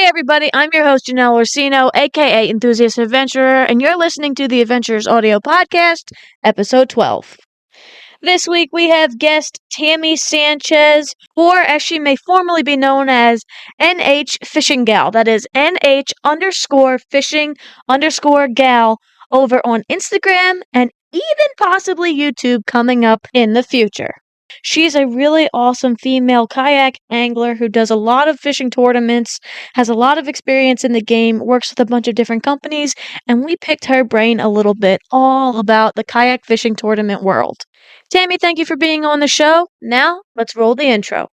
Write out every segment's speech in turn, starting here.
everybody, I'm your host, Janelle Orsino, aka Enthusiast Adventurer, and you're listening to the Adventures Audio Podcast, Episode 12. This week we have guest Tammy Sanchez, or as she may formally be known as NH Fishing Gal. That is NH underscore fishing underscore gal over on Instagram and even possibly YouTube coming up in the future. She's a really awesome female kayak angler who does a lot of fishing tournaments, has a lot of experience in the game, works with a bunch of different companies, and we picked her brain a little bit all about the kayak fishing tournament world. Tammy, thank you for being on the show. Now, let's roll the intro.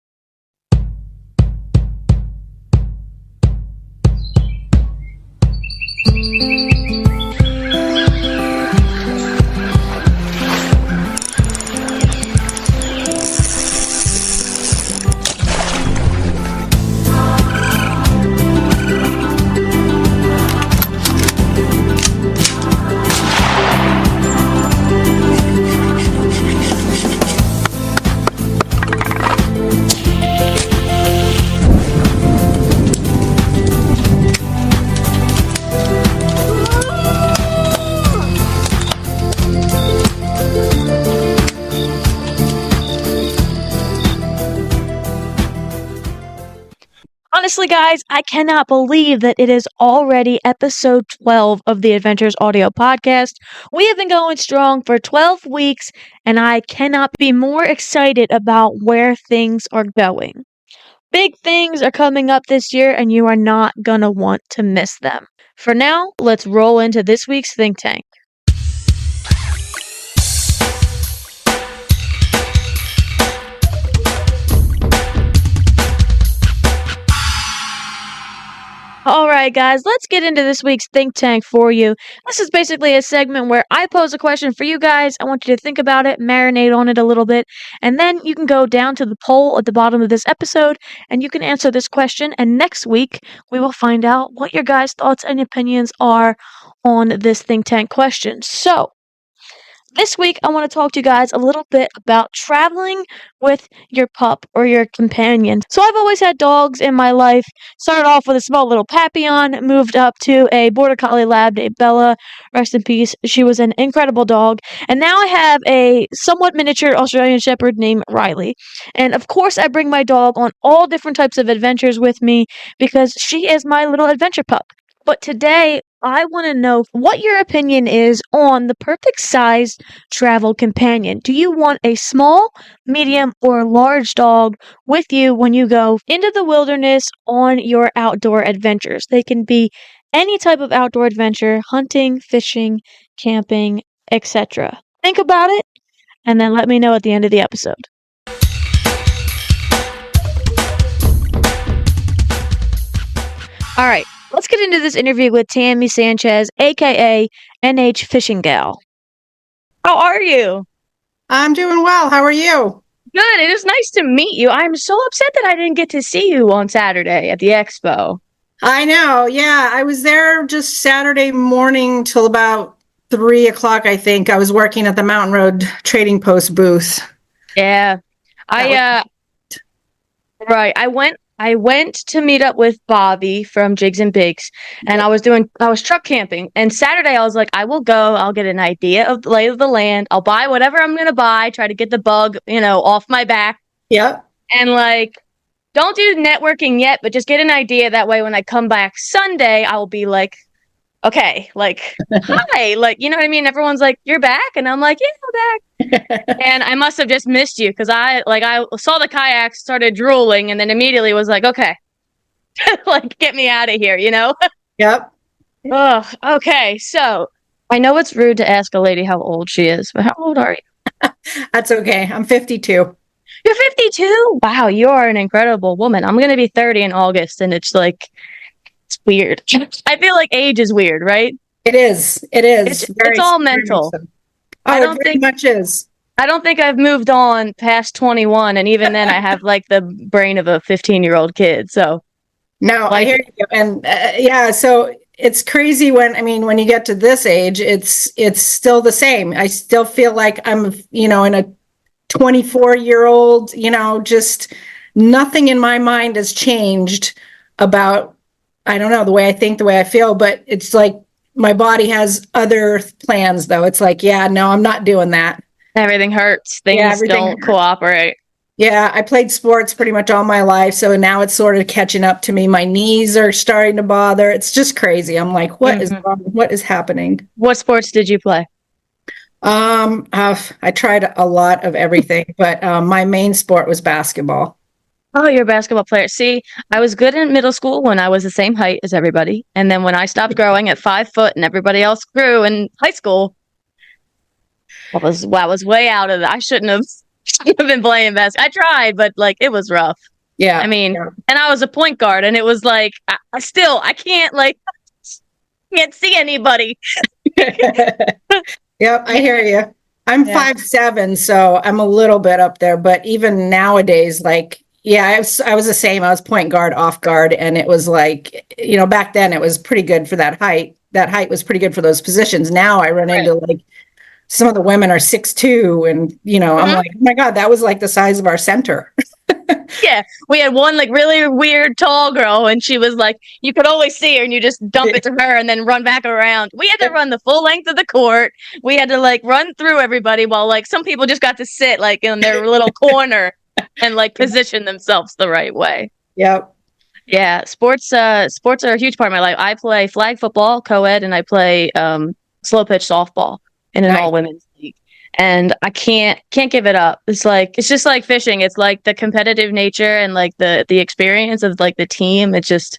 Honestly, guys, I cannot believe that it is already episode 12 of the Adventures Audio Podcast. We have been going strong for 12 weeks, and I cannot be more excited about where things are going. Big things are coming up this year, and you are not going to want to miss them. For now, let's roll into this week's Think Tank. All right, guys, let's get into this week's Think Tank for you. This is basically a segment where I pose a question for you guys. I want you to think about it, marinate on it a little bit, and then you can go down to the poll at the bottom of this episode and you can answer this question. And next week, we will find out what your guys' thoughts and opinions are on this Think Tank question. So, this week, I want to talk to you guys a little bit about traveling with your pup or your companion. So I've always had dogs in my life. Started off with a small little Papillon, moved up to a Border Collie Lab named Bella. Rest in peace. She was an incredible dog. And now I have a somewhat miniature Australian Shepherd named Riley. And of course, I bring my dog on all different types of adventures with me because she is my little adventure pup. But today, I want to know what your opinion is on the perfect size travel companion. Do you want a small, medium, or large dog with you when you go into the wilderness on your outdoor adventures? They can be any type of outdoor adventure, hunting, fishing, camping, etc. Think about it, and then let me know at the end of the episode. All right. Let's get into this interview with Tammy Sanchez, aka NH Fishing Gal. How are you? I'm doing well. How are you? Good. It is nice to meet you. I'm so upset that I didn't get to see you on Saturday at the expo. I know. Yeah, I was there just Saturday morning till about 3 o'clock, I think. I was working at the Mountain Road Trading Post booth. Yeah. I went to meet up with Bobby from Jigs and Bigs, and I was truck camping. And Saturday I was like, I will go. I'll get an idea of the lay of the land. I'll buy whatever I'm going to buy, try to get the bug, off my back. Yep. And don't do networking yet, but just get an idea. That way, when I come back Sunday, I will be like, okay, hi, you know what I mean? Everyone's like, you're back? And I'm like, yeah, I'm back. And I must have just missed you because I saw the kayaks, started drooling, and then immediately was like, okay, get me out of here, Yep. Oh, okay. So I know it's rude to ask a lady how old she is, but how old are you? That's okay. I'm 52. You're 52? Wow, you are an incredible woman. I'm going to be 30 in August, and it's weird. I feel like age is weird, right? It is. It's all mental. It very much is. I don't think I've moved on past 21, and even then I have the brain of a 15-year-old kid. So no, I hear you. And so it's crazy when you get to this age, it's still the same. I still feel like I'm, in a 24-year-old, just nothing in my mind has changed about I don't know, the way I think, the way I feel, but it's like my body has other plans though. It's like, yeah, no, I'm not doing that. Everything hurts. Yeah, Things everything don't hurts. cooperate. Yeah, I played sports pretty much all my life, so now it's sort of catching up to me. My knees are starting to bother. It's just crazy. I'm like, what is Hmm. wrong? What is happening? What sports did you play? I tried a lot of everything, but my main sport was basketball. Oh, you're a basketball player. See, I was good in middle school when I was the same height as everybody. And then when I stopped growing at 5 foot and everybody else grew in high school, I was way out of it. I shouldn't have been playing basketball. I tried, but like it was rough. I Yeah, mean, yeah. and I was a point guard and it was like I can't like can't see anybody. Yep, I Yeah. hear you. I'm Yeah. 5'7", so I'm a little bit up there, but even nowadays, like, yeah, I was the same. I was point guard, off guard, and it was like, back then it was pretty good for that height. That height was pretty good for those positions. Now I run Right. into like some of the women are 6'2", and I'm Mhm. like, oh my God, that was like the size of our center. Yeah, we had one like really weird tall girl, and she was like, you could always see her, and you just dump it to her and then run back around. We had to run the full length of the court. We had to like run through everybody while like some people just got to sit like in their little corner and like position themselves the right way. Yep. Yeah, sports are a huge part of my life. I play flag football, co-ed, and I play slow pitch softball in an all Nice. women's league. And I can't give it up. It's just like fishing. It's like the competitive nature and like the experience of like the team. It's just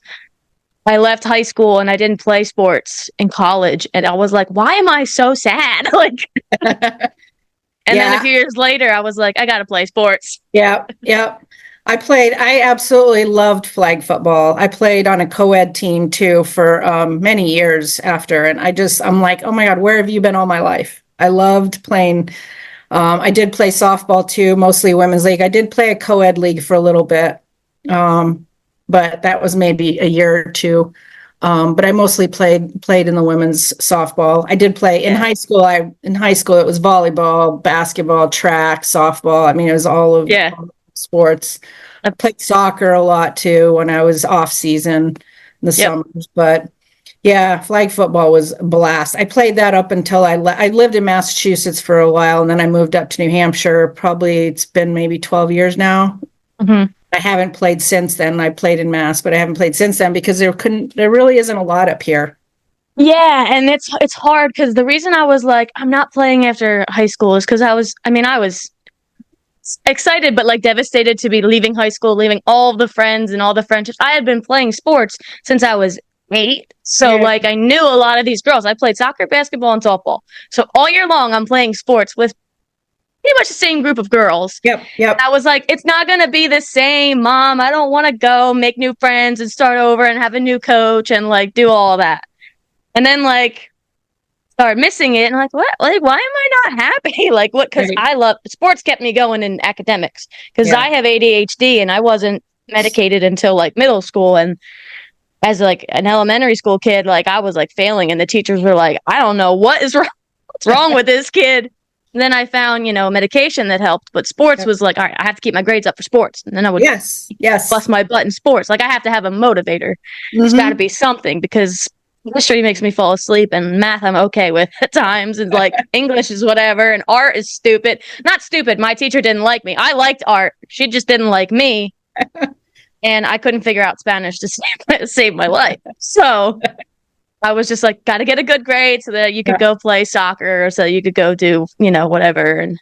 I left high school and I didn't play sports in college, and I was like, why am I so sad? Like, and then a Yeah. few years later, I was like, I gotta play sports. Yep. Yep. I absolutely loved flag football. I played on a co-ed team too for many years after. And I'm like, oh my God, where have you been all my life? I loved playing. I did play softball too, mostly women's league. I did play a co-ed league for a little bit, um, but that was maybe a year or two. But I mostly played in the women's softball. I did play in Yeah, high school. In high school it was volleyball, basketball, track, softball. I mean, it was yeah. all sports. That's Played soccer a lot too when I was off season in the yep. summers. But yeah, flag football was a blast. I played that up until I lived in Massachusetts for a while, and then I moved up to New Hampshire. Probably it's been maybe 12 years now. Mhm. I haven't played since then. I played in Mass, but I haven't played since then because there really isn't a lot up here. Yeah, and it's hard because the reason I was like I'm not playing after high school is because I was excited but like devastated to be leaving high school, leaving all of the friends and all the friendships. I had been playing sports since I was 8. So Yeah. like I knew a lot of these girls. I played soccer, basketball, and softball. So all year long I'm playing sports with pretty much the same group of girls. Yep. Yep. I was like, it's not gonna be the same, Mom. I don't want to go make new friends and start over and have a new coach and like do all that. And then like started missing it and like what, like why am I not happy? Like what, because Right. I love sports, kept me going in academics because Yeah. I have ADHD and I wasn't medicated until like middle school. And as like an elementary school kid, like I was like failing and the teachers were like, I don't know what is wrong, what's wrong with this kid. And then I found medication that helped, but sports Yep. was like, all right, I have to keep my grades up for sports. And then I would Yes. Yes. bust my butt in sports. Like I have to have a motivator. It's got to Hmm. be something because history makes me fall asleep and math I'm okay with at times, and like English is whatever, and art is stupid. Not stupid. My teacher didn't like me. I liked art. She just didn't like me, and I couldn't figure out Spanish to save my life. So I was just like, got to get a good grade so that you could Yeah. go play soccer or so you could go do whatever. And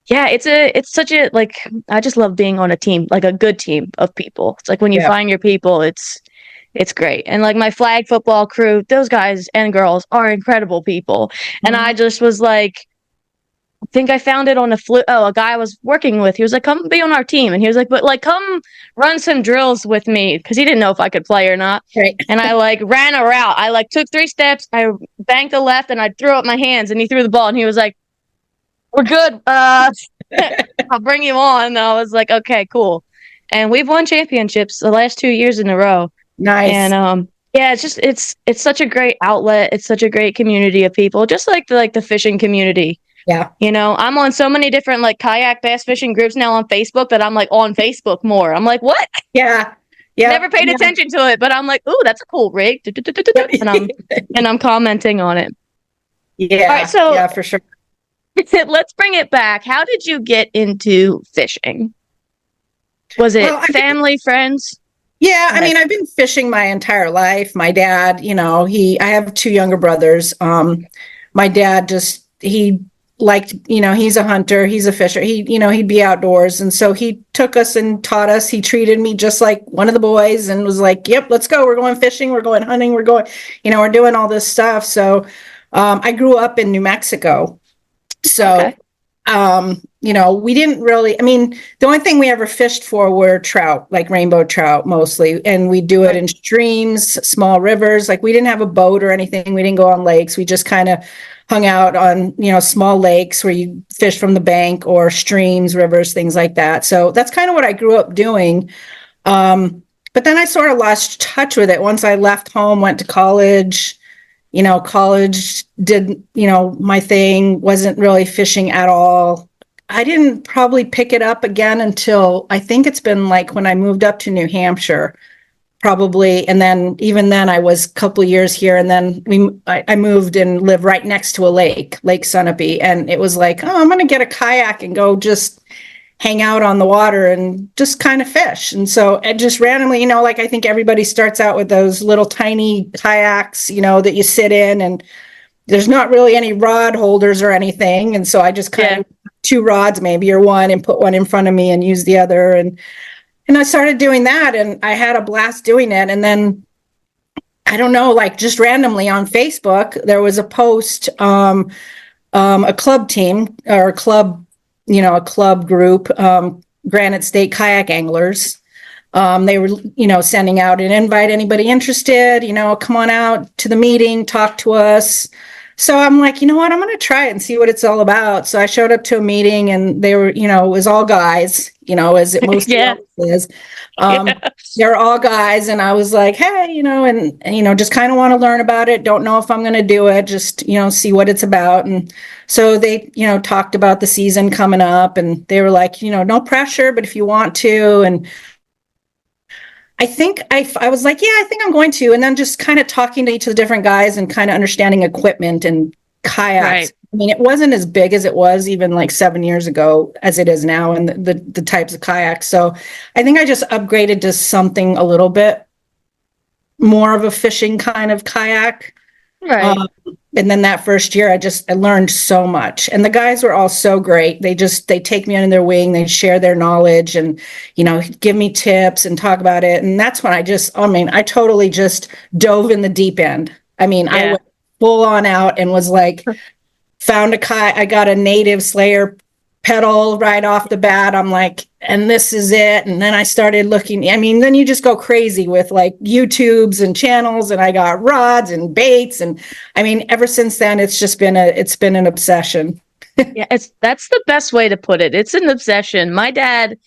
yeah, it's such a like I just love being on a team, like a good team of people. It's like when you Yeah. find your people, it's great. And like my flag football crew, those guys and girls are incredible people. And I Mhm. just was like, I think I found it on a flu. Oh, a guy I was working with, he was like, come be on our team. And he was like, but like, come run some drills with me. Cause he didn't know if I could play or not. Right. And I like ran a route. I like took 3 steps. I banked a left and I threw up my hands and he threw the ball and he was like, we're good. I'll bring you on. And I was like, okay, cool. And we've won championships the last 2 years in a row. Nice. And yeah, it's such a great outlet. It's such a great community of people, just like the fishing community. Yeah. I'm on so many different like kayak bass fishing groups now on Facebook that I'm like on Facebook more. I'm like, what? Yeah. Yeah. Never paid attention to it, but I'm like, ooh, that's a cool rig. And I'm commenting on it. All right, Yeah, so yeah, for sure. let's bring it back. How did you get into fishing? Was Well, it I think, family, friends? yeah, Go I ahead. mean, I've been fishing my entire life. My dad, I have two younger brothers. My dad he liked, he's a hunter, he's a fisher. He'd be outdoors. And so he took us and taught us. He treated me just like one of the boys and was like, yep, let's go. We're going fishing. We're going hunting. We're doing all this stuff. So, I grew up in New Mexico. Okay. So, we didn't really, I mean, the only thing we ever fished for were trout, like rainbow trout mostly. And we do it Right. in streams, small rivers. Like we didn't have a boat or anything. We didn't go on lakes. We just kind of hung out on, small lakes where you fish from the bank or streams, rivers, things like that. So that's kind of what I grew up doing. But then I sort of lost touch with it once I left home, went to college. College did, my thing, wasn't really fishing at all. I didn't probably pick it up again until I think it's been like when I moved up to New Hampshire, probably. And then even then I was a couple of years here and then I moved and lived right next to a Lake Sunapee. And it was like, oh, I'm going to get a kayak and go just hang out on the water and just kind of fish. And so it just randomly, like I think everybody starts out with those little tiny kayaks, that you sit in and there's not really any rod holders or anything. And so I just kind Yeah. of two rods maybe or one and put one in front of me and use the other. And I started doing that and I had a blast doing it. And then I don't know, like just randomly on Facebook, there was a post, a club team or a club group, Granite State Kayak Anglers. They were, sending out an invite, anybody interested, come on out to the meeting, talk to us. So I'm like, you know what, I'm going to try it and see what it's all about. So I showed up to a meeting and they were, it was all guys, as it mostly Yeah. always is. Yeah. They're all guys. And I was like, hey, and just kind of want to learn about it. Don't know if I'm going to do it, just, see what it's about. And so they, talked about the season coming up and they were like, no pressure, but if you want to. And I think I was like, yeah, I think I'm going to. And then just kind of talking to each of the different guys and kind of understanding equipment and kayaks. Right. I mean, it wasn't as big as it was even like 7 years ago as it is now, and the types of kayaks. So I think I just upgraded to something a little bit more of a fishing kind of kayak. Right. Um, and then that first year, I learned so much, and the guys were all so great. They take me under their wing, they share their knowledge, and give me tips and talk about it. And that's when I totally just dove in the deep end. I mean, I Yeah. went full on out and was like, found a kayak. I got a native Slayer pedal right off the bat. I'm like, and this is it. And then I started looking. I mean, then you just go crazy with like YouTubes and channels, and I got rods and baits. And I mean, ever since then, it's been an obsession. Yeah, that's the best way to put it. It's an obsession. My dad,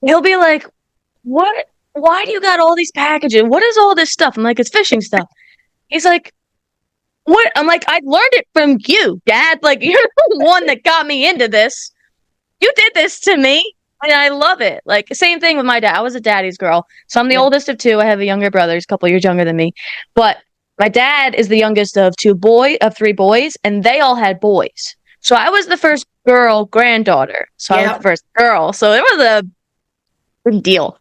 he'll be like, "What? Why do you got all these packages? What is all this stuff?" I'm like, "It's fishing stuff." He's like, "What?" I'm like, "I learned it from you, Dad. Like, you're the one that got me into this. You did this to me, and I love it." Like, same thing with my dad. I was a daddy's girl, so I'm the Yeah. oldest of two. I have a younger brother, he's a couple years younger than me, but my dad is the youngest of three boys, and they all had boys. So I was the first girl granddaughter. So I was the Yeah. first girl. So it was a big deal.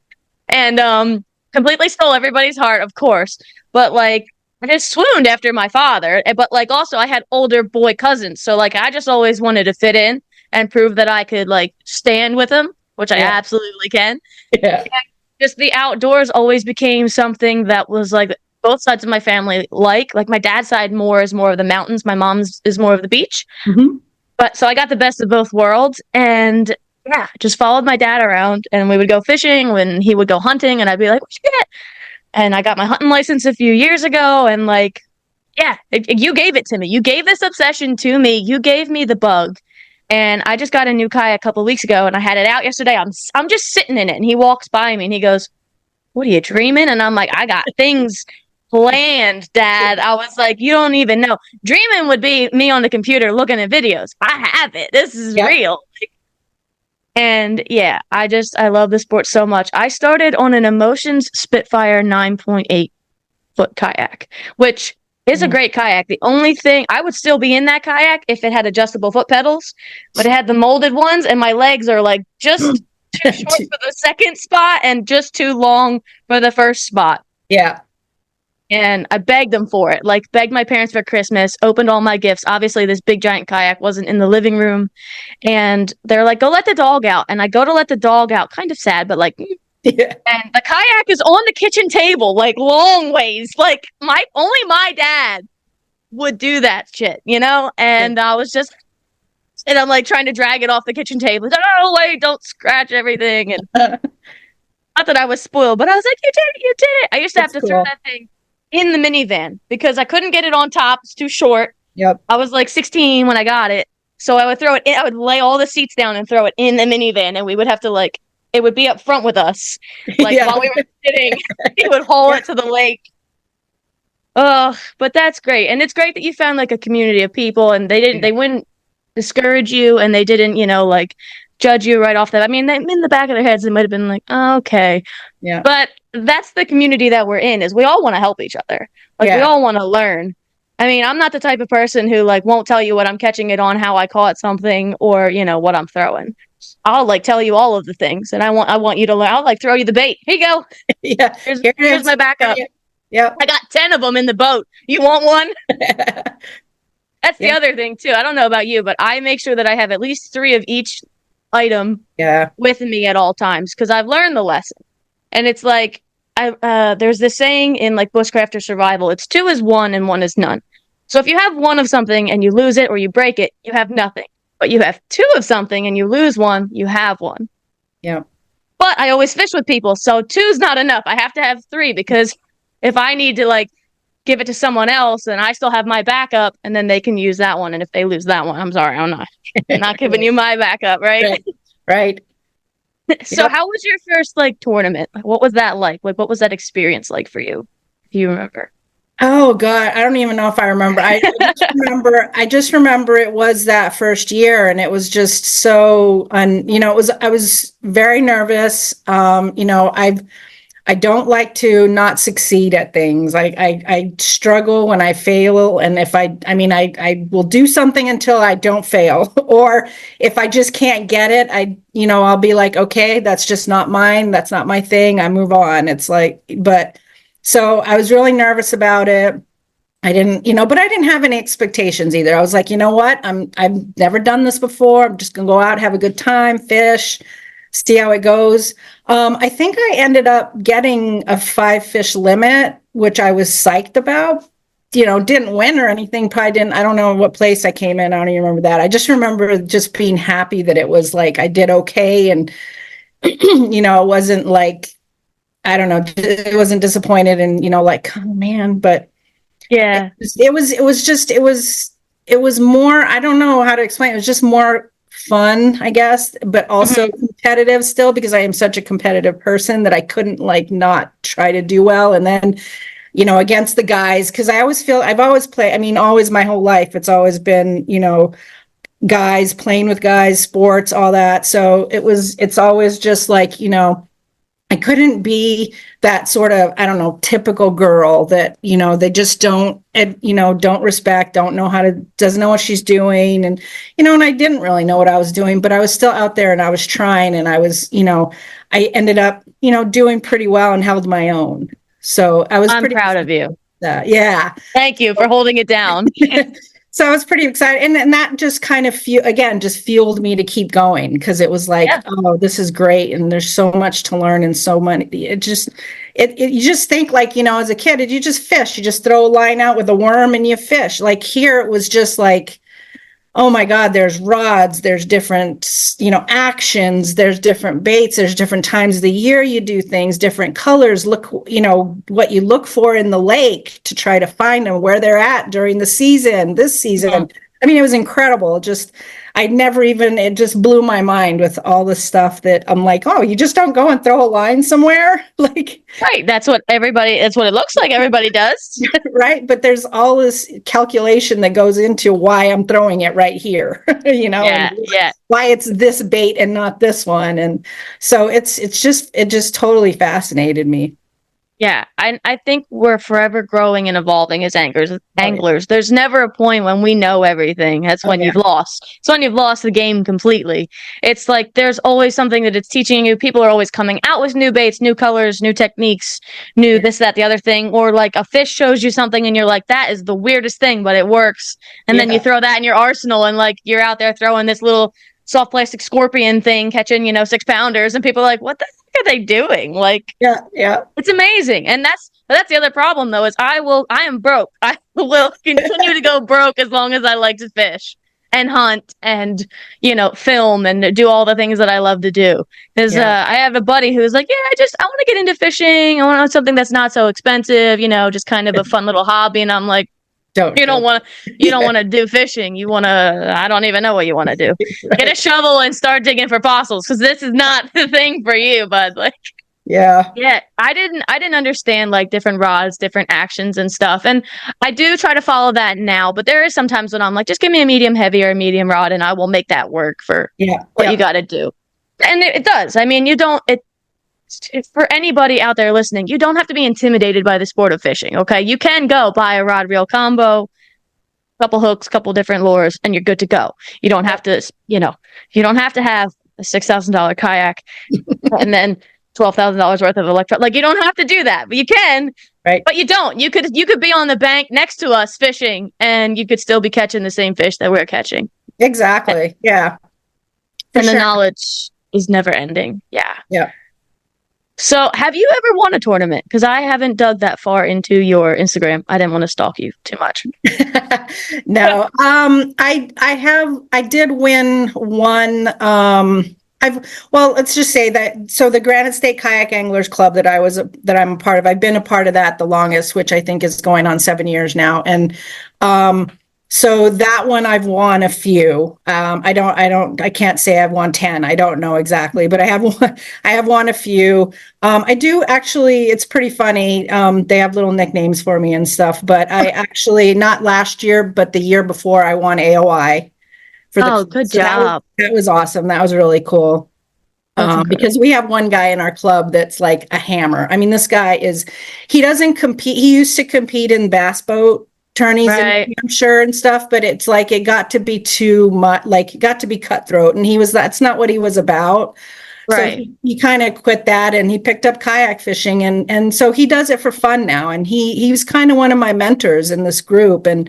And completely stole everybody's heart, of course. But like I just swooned after my father. But like also I had older boy cousins. So like I just always wanted to fit in and prove that I could like stand with them, which I Yeah. absolutely can. Yeah. Just the outdoors always became something that was like both sides of my family like my dad's side more is more of the mountains, my mom's is more of the beach. Mhm. But so I got the best of both worlds and yeah, just followed my dad around and we would go fishing when he would go hunting and I'd be like, what you get? And I got my hunting license a few years ago and like, yeah, you gave it to me. You gave this obsession to me. You gave me the bug. And I just got a new kayak a couple of weeks ago and I had it out yesterday. I'm just sitting in it and he walks by me and he goes, "What are you dreaming?" And I'm like, "I got things planned, Dad." I was like, "You don't even know. Dreaming would be me on the computer looking at videos. I have it. This is Yeah. real." And yeah, I love the sport so much. I started on an Emotions Spitfire 9.8 foot kayak, which is a Mhm. great kayak. The only thing I would still be in that kayak if it had adjustable foot pedals, but it had the molded ones, and my legs are like just too short for the second spot and just too long for the first spot. Yeah. And I begged them for it, like begged my parents for Christmas, opened all my gifts. Obviously, this big giant kayak wasn't in the living room. And they're like, go let the dog out. And I go to let the dog out, kind of sad, but like, Yeah. and the kayak is on the kitchen table, like long ways. Like only my dad would do that shit, you know? And I was just, and I'm like trying to drag it off the kitchen table. Oh, wait, don't scratch everything. And not that I was spoiled, but I was like, you did it, you did it. I used to have That's to throw cool. that thing in the minivan because I couldn't get it on top. It's too short. Yep. I was like 16 when I got it. So I would throw it in, I would lay all the seats down and throw it in the minivan, and we would have to like, it would be up front with us. Like Yeah. while we were sitting, he would haul Yeah. it to the lake. Oh, but that's great. And it's great that you found like a community of people, and they wouldn't discourage you, and they didn't, like judge you right off that. I mean, in the back of their heads, they might have been like, oh, okay. Yeah. But that's the community that we're in, is we all want to help each other. Like we Yeah. all want to learn. I mean, I'm not the type of person who like won't tell you what I'm catching it on, how I caught something, or what I'm throwing. I'll like tell you all of the things, and I want you to learn. I'll like throw you the bait. Here you go. Yeah. Here it Here's is. my backup. Yep. I got 10 of them in the boat. You want one? That's the Yeah. other thing too. I don't know about you, but I make sure that I have at least 3 of each item Yeah. with me at all times because I've learned the lesson. And it's like there's this saying in like bushcraft or survival, it's 2 is 1 and 1 is none. So if you have 1 of something and you lose it or you break it, you have nothing. But you have 2 of something and you lose 1, you have 1. Yeah. But I always fish with people, so 2's not enough. I have to have 3 because if I need to like give it to someone else, then I still have my backup, and then they can use that one. And if they lose that one, I'm sorry, I'm not giving you my backup, right? Right. Right. So Yep. how was your first like tournament? What was that like? Like what was that experience like for you? If you remember. Oh God, I don't even know if I remember. I just remember it was that first year, and it was just so I was very nervous. I don't like to not succeed at things. I struggle when I fail, and if I will do something until I don't fail, or if I just can't get it, I'll be like, okay, that's just not mine. That's not my thing. I move on. It's like, but so I was really nervous about it. I didn't, but I didn't have any expectations either. I was like, you know what? I've never done this before. I'm just gonna go out, have a good time, fish, see how it goes. I think I ended up getting a 5 fish limit, which I was psyched about. Didn't win or anything. Probably didn't. I don't know what place I came in. I don't even remember that. I just remember just being happy that it was like I did okay, and it wasn't like I don't know. It wasn't disappointed, and like, oh man, but. Yeah. It was more, I don't know how to explain. It was just more fun, I guess, but also Mm-hmm. competitive still, because I am such a competitive person that I couldn't like not try to do well. And then, against the guys, because I've always played, I mean, always my whole life, it's always been, guys, playing with guys, sports, all that. So it's always just like, I couldn't be that sort of, I don't know, typical girl that, they just don't respect, don't know doesn't know what she's doing. And I didn't really know what I was doing, but I was still out there and I was trying, and I was, I ended up, doing pretty well and held my own. So I was I'm pretty proud of you. yeah. Thank you for holding it down. So I was pretty excited. And that just kind of just fueled me to keep going, because it was like, Yeah. oh, this is great. And there's so much to learn, and so many, you just think like, as a kid, you just fish, you just throw a line out with a worm and you fish. Like here, it was just like, oh my God, there's rods, there's different, actions, there's different baits, there's different times of the year you do things, different colors, look, what you look for in the lake to try to find them, where they're at during the season, this season. Mhm. I mean, it was incredible. Just, I never even, it just blew my mind with all the stuff that I'm like, oh, you just don't go and throw a line somewhere? Like, Right. That's what it looks like everybody does. right? But there's all this calculation that goes into why I'm throwing it right here, and Yeah. Yeah. why it's this bait and not this one. And so it just totally fascinated me. Yeah, I think we're forever growing and evolving as anglers. Oh yeah. Anglers, there's never a point when we know everything. That's Oh when yeah. you've lost. It's when you've lost the game completely. It's like there's always something that it's teaching you. People are always coming out with new baits, new colors, new techniques, new Yeah. this, that, the other thing. Or like a fish shows you something and you're like, that is the weirdest thing, but it works. And then you Yeah. throw that in your arsenal and like you're out there throwing this little soft plastic scorpion thing, catching 6 pounders, and people are like, what the heck are they doing? Like, Yeah. Yeah. it's amazing. And that's the other problem though, is I am broke. I will continue to go broke as long as I like to fish and hunt and film and do all the things that I love to do. Because Yeah. I have a buddy who's like, yeah, I want to get into fishing. I want something that's not so expensive, just kind of a fun little hobby. And I'm like, Don't you don't go. want to you don't want to do fishing. You want to I don't even know what you want to do. Get a Right. shovel and start digging for fossils, because this is not the thing for you, bud. Like, Yeah. yeah, I didn't understand like different rods, different actions and stuff. And I do try to follow that now, but there is sometimes when I'm like, just give me a medium heavy or a medium rod and I will make that work for Yeah. what you Yeah. got to do. And it does. I mean, you don't it's for anybody out there listening, you don't have to be intimidated by the sport of fishing, okay? You can go buy a rod reel combo, couple hooks, couple different lures, and you're good to go. You don't have to, you don't have to have a $6,000 kayak and then $12,000 worth of electro. Like, you don't have to do that, but you can. Right. But you don't. You could be on the bank next to us fishing, and you could still be catching the same fish that we're catching. Exactly. Yeah. For And the sure. knowledge is never ending. Yeah. Yeah. So, have you ever won a tournament? Because I haven't dug that far into your Instagram. I didn't want to stalk you too much. No. I did win one. Let's just say that. So the Granite State Kayak Anglers Club that I'm a part of, I've been a part of that the longest, which I think is going on 7 years now. And, so that one I've won a few. I can't say I've won 10. I don't know exactly, but I have won a few. I do actually, it's pretty funny. They have little nicknames for me and stuff, but I actually, not last year, but the year before, I won AOI for the Oh, good so job. that was awesome. That was really cool. That's incredible. Because we have one guy in our club that's like a hammer. I mean, this guy he doesn't compete. He used to compete in bass boat tourneys in Right. New Hampshire and stuff, but it's like it got to be too much, like it got to be cutthroat. And that's not what he was about. So Right. he kind of quit that and he picked up kayak fishing and so he does it for fun now. And he was kind of one of my mentors in this group. And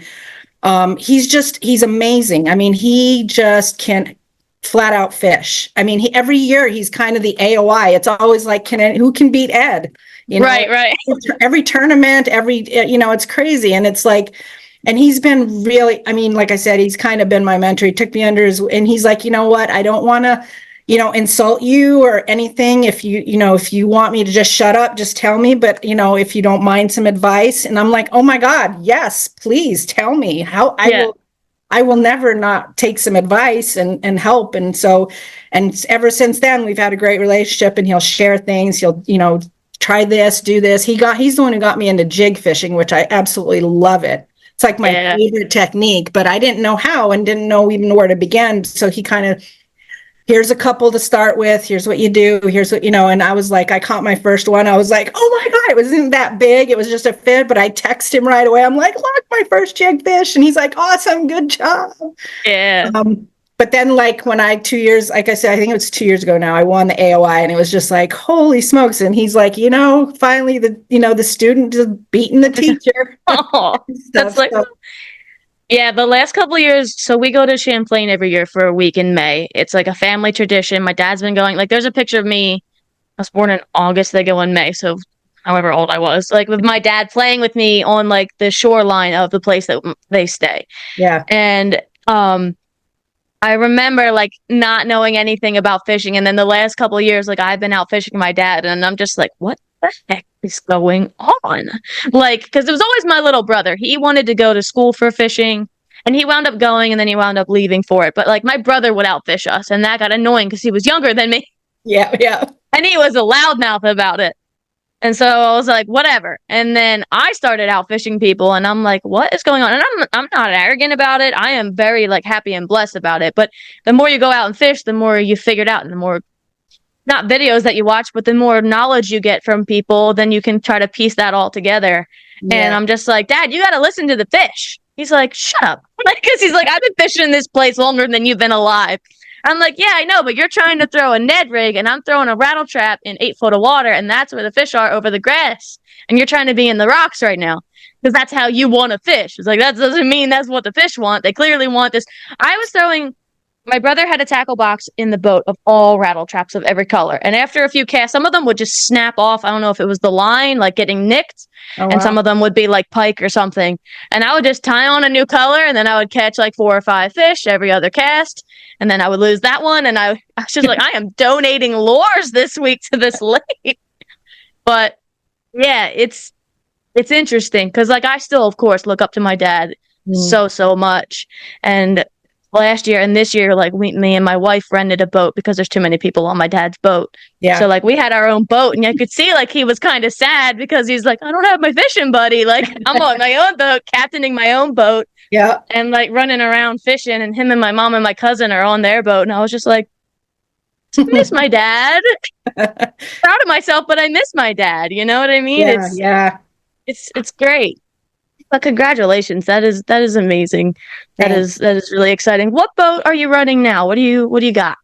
he's amazing. I mean, he just can flat out fish. I mean, every year he's kind of the AOI. It's always like, who can beat Ed? Right. Every tournament, it's crazy. And it's like, and he's been really, I mean, like I said, he's kind of been my mentor. He took me under and he's like, you know what? I don't want to, insult you or anything. If you want me to just shut up, just tell me. But, if you don't mind some advice. And I'm like, oh my God, yes, please tell me how I will never not take some advice and help. And so, and ever since then, we've had a great relationship and he'll share things. He'll, try this, do this. He's the one who got me into jig fishing, which I absolutely love it. It's like my favorite technique, but I didn't know how and didn't know even where to begin. So he kind of, here's a couple to start with. Here's what you do. Here's what, and I was like, I caught my first one. I was like, oh my God, it wasn't that big. It was just a fit, but I text him right away. I'm like, look, my first jig fish. And he's like, awesome. Good job. Yeah. But then like when 2 years, like I said, I think it was 2 years ago now, I won the AOI and it was just like, holy smokes. And he's like, finally the student just beating the teacher. Oh, that's like, yeah, the last couple of years. So we go to Champlain every year for a week in May. It's like a family tradition. My dad's been going, like, there's a picture of me. I was born in August. They go in May. So however old I was, like with my dad playing with me on like the shoreline of the place that they stay. Yeah. And, I remember like not knowing anything about fishing. And then the last couple of years, like I've been out fishing with my dad and I'm just like, what the heck is going on? Like, cause it was always my little brother. He wanted to go to school for fishing And he wound up going and then he wound up leaving for it. But like my brother would outfish us and that got annoying because he was younger than me. Yeah, yeah. And he was a loudmouth about it. And so I was like, whatever. And then I started out fishing people and I'm like, what is going on? And I'm not arrogant about it. I am very like happy and blessed about it. But the more you go out and fish, the more you figure it out and the more not videos that you watch, but the more knowledge you get from people, then you can try to piece that all together. And Yeah. I'm just like, Dad, you got to listen to the fish. He's like, shut up. Like, because he's like, I've been fishing in this place longer than you've been alive. I'm like, yeah, I know, but you're trying to throw a Ned rig and I'm throwing a rattle trap in 8 foot of water. And that's where the fish are over the grass. And you're trying to be in the rocks right now because that's how you want to fish. It's like, that doesn't mean that's what the fish want. They clearly want this. I was throwing my brother had a tackle box in the boat of all rattle traps of every color. And after a few casts, some of them would just snap off. I don't know if it was the line, like getting nicked. Oh, And some wow. of them would be like pike or something. And I would just tie on a new color and then I would catch like 4 or 5 fish every other cast. And then I would lose that one. And I was just like, I am donating lures this week to this lake. But yeah, it's interesting because like I still, of course, look up to my dad Mm. so much. And last year and this year, like me and my wife rented a boat because there's too many people on my dad's boat. So Yeah. like we had our own boat, and I could see like he was kind of sad because he's like, I don't have my fishing buddy. Like I'm on my own boat, captaining my own boat, Yeah. and like running around fishing. And him and my mom and my cousin are on their boat, and I was just like, I miss my dad. Proud of myself, but I miss my dad. You know what I mean? Yeah, yeah. It's great. But congratulations. That is amazing. Thanks. That is really exciting. What boat are you running now? What do you got?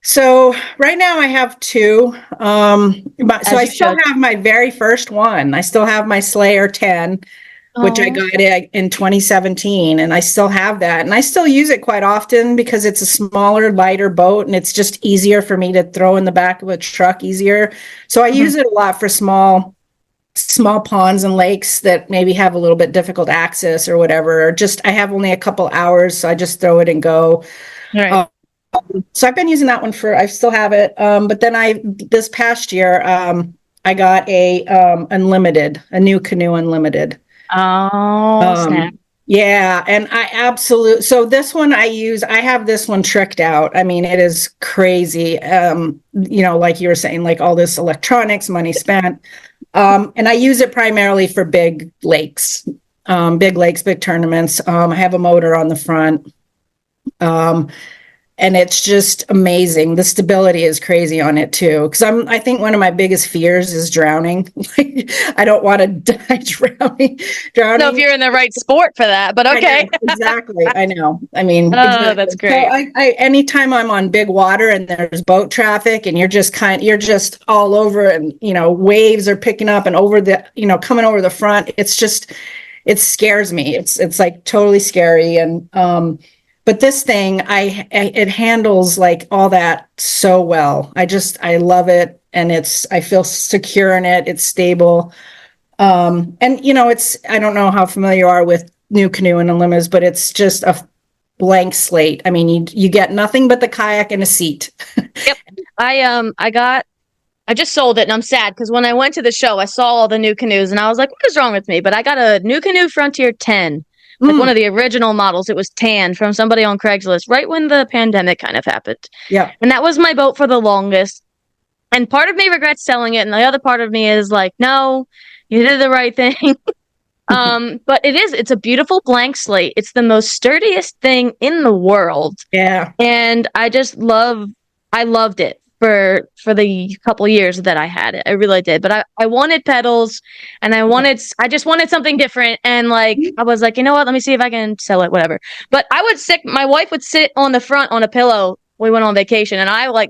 So right now I have two. So As I you still should. have my very first one. I still have my Slayer 10, which I Oh, got in 2017, and I still have that. And I still use it quite often because it's a smaller, lighter boat, and it's just easier for me to throw in the back of a truck easier. So I mhm. use it a lot for small ponds and lakes that maybe have a little bit difficult access or whatever. Or just I have only a couple hours, so I just throw it and go. All right. Um, so I've been using that one I still have it. But then this past year, I got a new canoe unlimited. Oh, snap. Um, yeah, and so this one I have this one tricked out. I mean, it is crazy. Like you were saying, like all this electronics, money spent. And I use it primarily for big lakes, big tournaments. I have a motor on the front. Um, and it's just amazing. The stability is crazy on it too. Because I think one of my biggest fears is drowning. Like, I don't want to die drowning. Know if Drowning. you're in the right sport for that, but I okay. know exactly. I know. I mean, Oh, that's exactly. So great. anytime I'm on big water and there's boat traffic and you're just all over and waves are picking up and over coming over the front. It scares me. It's like totally scary and but this thing, it handles like all that so well. I love it, and I feel secure in it. It's stable, and I don't know how familiar you are with New Canoe and Unlimited, but it's just a blank slate. I mean, you get nothing but the kayak and a seat. Yep. I just sold it and I'm sad because when I went to the show, I saw all the new canoes and I was like, what is wrong with me? But I got a new canoe Frontier 10, like one Mm, of the original models. It was tan from somebody on Craigslist right when the pandemic kind of happened. yeah, And that was my boat for the longest. And part of me regrets selling it, and the other part of me is like, no, you did the right thing. But it's a beautiful blank slate. It's the most sturdiest thing in the world. yeah, And I loved it for the couple years that I had it. I really did. But I wanted pedals and I just wanted something different. And like I was like, you know what, let me see if I can sell it, whatever. But my wife would sit on the front on a pillow. We went on vacation and I like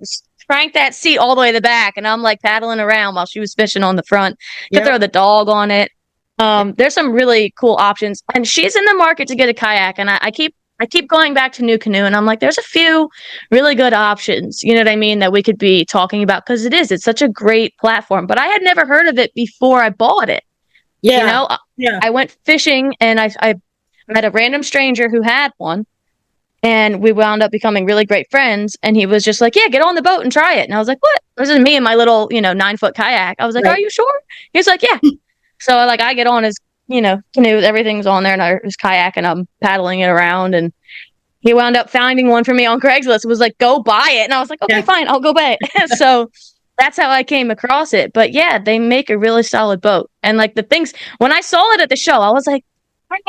cranked that seat all the way to the back and I'm like paddling around while she was fishing on the front. Could yeah, throw the dog on it. There's some really cool options. And she's in the market to get a kayak and I keep going back to New Canoe and I'm like, there's a few really good options, you know what I mean, that we could be talking about because it's such a great platform. But I had never heard of it before I bought it. You yeah, know, yeah, I went fishing and I met a random stranger who had one and we wound up becoming really great friends. And he was just like, yeah, get on the boat and try it. And I was like, what? This is me and my little, 9-foot kayak. I was like, are right. you sure? He was like, yeah. So like I get on his canoe, everything's on there, and I was kayaking, I'm paddling it around, and he wound up finding one for me on Craigslist. It was like, go buy it. And I was like, okay, Yeah. fine, I'll go buy it. So that's how I came across it. But yeah, they make a really solid boat. And like the things, when I saw it at the show, I was like, bring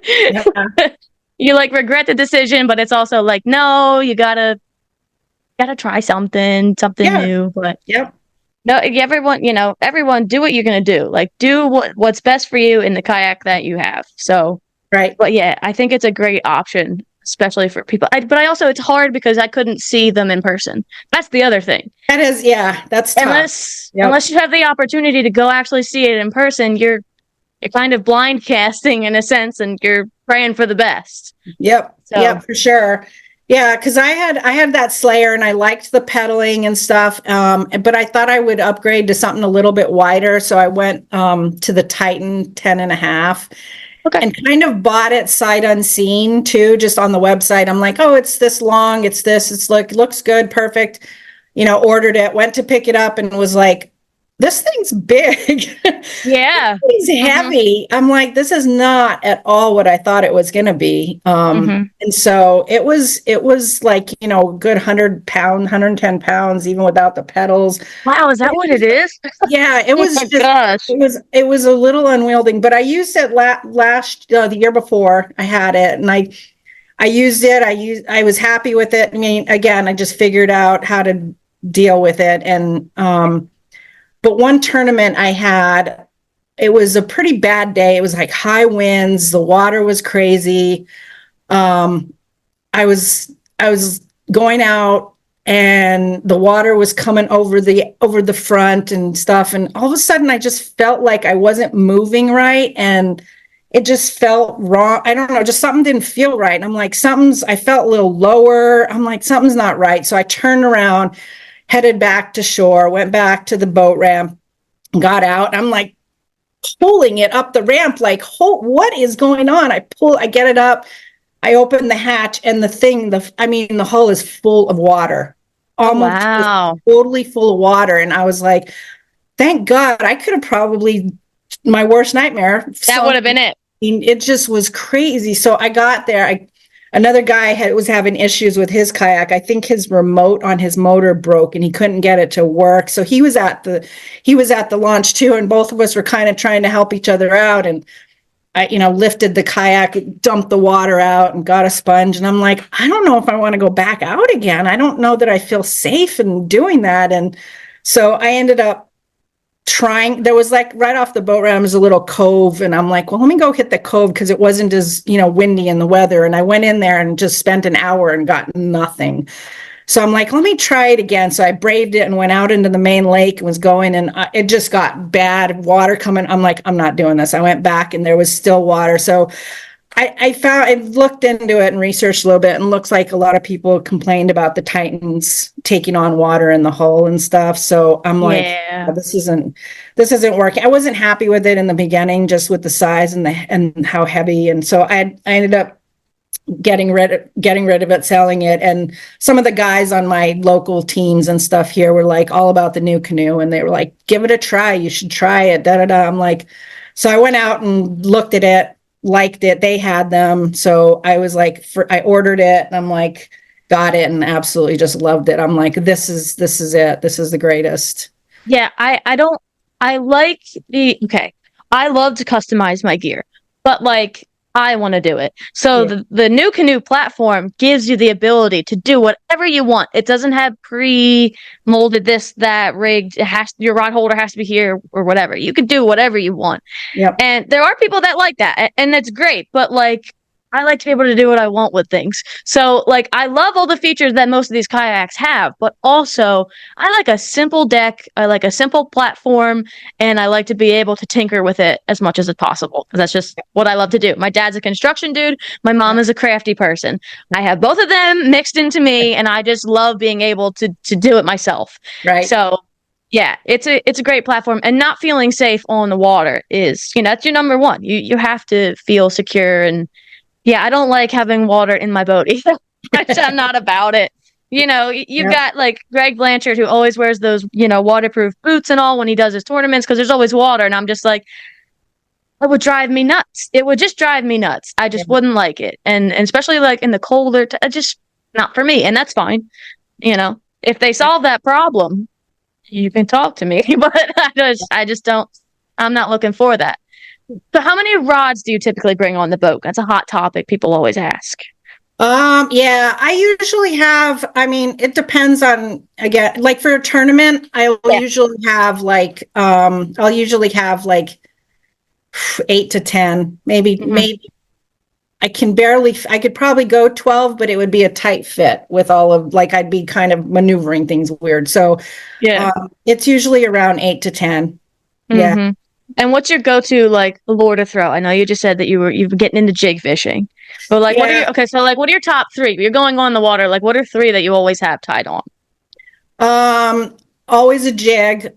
Yeah. it. You like regret the decision, but it's also like, no, you gotta try something Yeah. new. But Yep. no, everyone do what you're gonna do. Like do what's best for you in the kayak that you have. So Right. but yeah, I think it's a great option, especially for people. But I also, it's hard because I couldn't see them in person. That's the other thing. That is, yeah, that's tough. Yep. Unless you have the opportunity to go actually see it in person, you're kind of blind casting in a sense, and you're praying for the best. Yep. So Yep, for sure. Yeah, because I had that Slayer and I liked the pedaling and stuff. But I thought I would upgrade to something a little bit wider. So I went to the Titan 10.5 okay, and kind of bought it sight unseen too, just on the website. I'm like, oh, it's this long, it's this, looks good, perfect. Ordered it, went to pick it up and was like, this thing's big. yeah, It's heavy. I'm like, this is not at all what I thought it was going to be. And so it was like, good 100 pound, 110 pounds, even without the pedals. wow, is that what it is? Yeah, it Oh was my just, gosh, it was a little unwieldy, but I used it the year before I had it, and I used it. I was happy with it. I mean, again, I just figured out how to deal with it. And, but one tournament I had, it was a pretty bad day. It was like high winds. The water was crazy. Um, I was going out and the water was coming over the front and stuff. And all of a sudden I just felt like I wasn't moving right. And it just felt wrong. I don't know, just something didn't feel right. And I'm like, I felt a little lower. I'm like, something's not right. So I turned around, headed back to shore, went back to the boat ramp, got out. I'm like pulling it up the ramp, like, what is going on? I get it up, I open the hatch, and the hull is full of water, oh almost just wow, totally full of water. And I was like, thank God, I could have probably, my worst nightmare. that would have been it. It just was crazy. So I got there. Another guy was having issues with his kayak. I think his remote on his motor broke and he couldn't get it to work. So he was at the launch too, and both of us were kind of trying to help each other out. And I, lifted the kayak, dumped the water out, and got a sponge. And I'm like, I don't know if I want to go back out again. I don't know that I feel safe in doing that. And so I ended up trying. There was like right off the boat ramp was a little cove, and I'm like, well, let me go hit the cove because it wasn't as windy in the weather. And I went in there and just spent an hour and got nothing. So I'm like, let me try it again. So I braved it and went out into the main lake and was going, and it just got bad water coming. I'm like, I'm not doing this. I went back and there was still water. So I looked into it and researched a little bit, and looks like a lot of people complained about the Titans taking on water in the hull and stuff. So I'm like, Yeah, this isn't working. I wasn't happy with it in the beginning, just with the size and how heavy. And so I ended up getting rid of it, selling it. And some of the guys on my local teams and stuff here were like all about the new canoe, and they were like, give it a try. You should try it. Da da da. I'm like, so I went out and looked at it, liked it. They had them. So I was like, I ordered it, and I'm like, got it, and absolutely just loved it. I'm like, this is it. This is the greatest. yeah. I don't. I like the okay. I love to customize my gear, but like I want to do it. So Yeah. the new canoe platform gives you the ability to do whatever you want. It doesn't have pre-molded this, that rigged. Your rod holder has to be here or whatever. You can do whatever you want. Yep. And there are people that like that, and that's great. But like, I like to be able to do what I want with things. So like, I love all the features that most of these kayaks have, but also I like a simple deck. I like a simple platform, and I like to be able to tinker with it as much as it's possible. That's just what I love to do. My dad's a construction dude. My mom is a crafty person. I have both of them mixed into me, and I just love being able to do it myself. Right. So yeah, it's a great platform, and not feeling safe on the water is, that's your number one. You have to feel secure, and yeah, I don't like having water in my boat either. I'm not about it. You've got like Greg Blanchard, who always wears those, waterproof boots and all when he does his tournaments because there's always water, and I'm just like, it would drive me nuts. It would just drive me nuts. I Yeah. just wouldn't like it. And especially like in the colder, just not for me. And that's fine. If they solve that problem, you can talk to me, but I just don't, I'm not looking for that. So how many rods do you typically bring on the boat? That's a hot topic people always ask. Yeah, I usually have, I mean, it depends on, again, like for a tournament, Yeah. I'll usually have like 8 to 10, Hmm. maybe I could probably go 12, but it would be a tight fit with all of, like, I'd be kind of maneuvering things weird. So, Yeah. it's usually around 8 to 10. Yeah. Hmm. And what's your go-to like lure to throw? I know you just said that you've been getting into jig fishing, but like, Yeah. what are your top three? You're going on the water. Like, what are three that you always have tied on? Always a jig,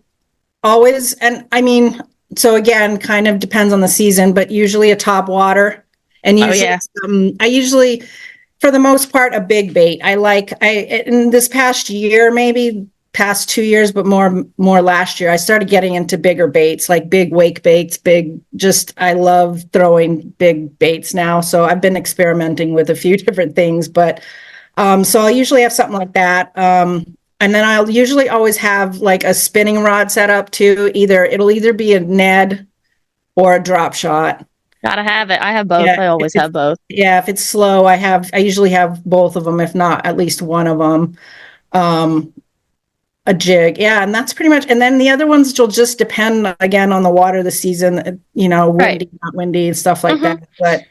always, and I mean, so again, kind of depends on the season, but usually a top water, and Oh usually yeah. I usually, for the most part, a big bait. In this past year, maybe past 2 years, but more last year, I started getting into bigger baits, like big wake baits, I love throwing big baits now. So I've been experimenting with a few different things, but so I'll usually have something like that. And then I'll usually always have like a spinning rod set up too. It'll either be a Ned or a drop shot. Gotta have it. I have both. Yeah, I always have both. if it's slow, I usually have both of them, if not at least one of them. Um, a jig, yeah, and that's pretty much. And then the other ones will just depend again on the water, the season, Right. windy, not windy, and stuff like Hmm. that. But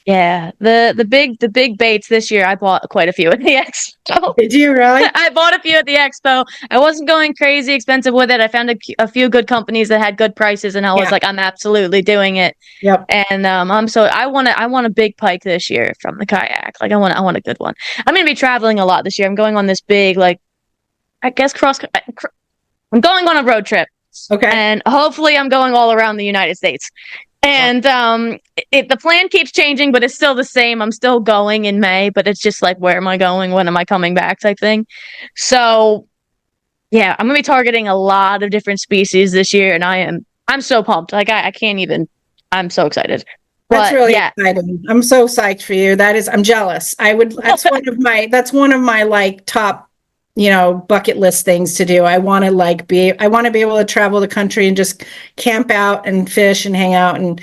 Yeah. The big baits this year. I bought quite a few at the expo. did you really? I bought a few at the expo. I wasn't going crazy expensive with it. I found a few good companies that had good prices, and I was Yeah. like, I'm absolutely doing it. Yep. And I want a big pike this year from the kayak. Like I want a good one. I'm gonna be traveling a lot this year. I'm going on this big like I guess I'm going on a road trip, Okay. and hopefully I'm going all around the United States. And the plan keeps changing, but it's still the same. I'm still going in May, but it's just like, where am I going? When am I coming back? Type thing. So yeah, I'm gonna be targeting a lot of different species this year, and I'm so pumped. Like I can't even. I'm so excited. That's But really yeah, exciting. I'm so psyched for you. I'm jealous. That's one of my like top, bucket list things to do. I want to be able to travel the country and just camp out and fish and hang out. And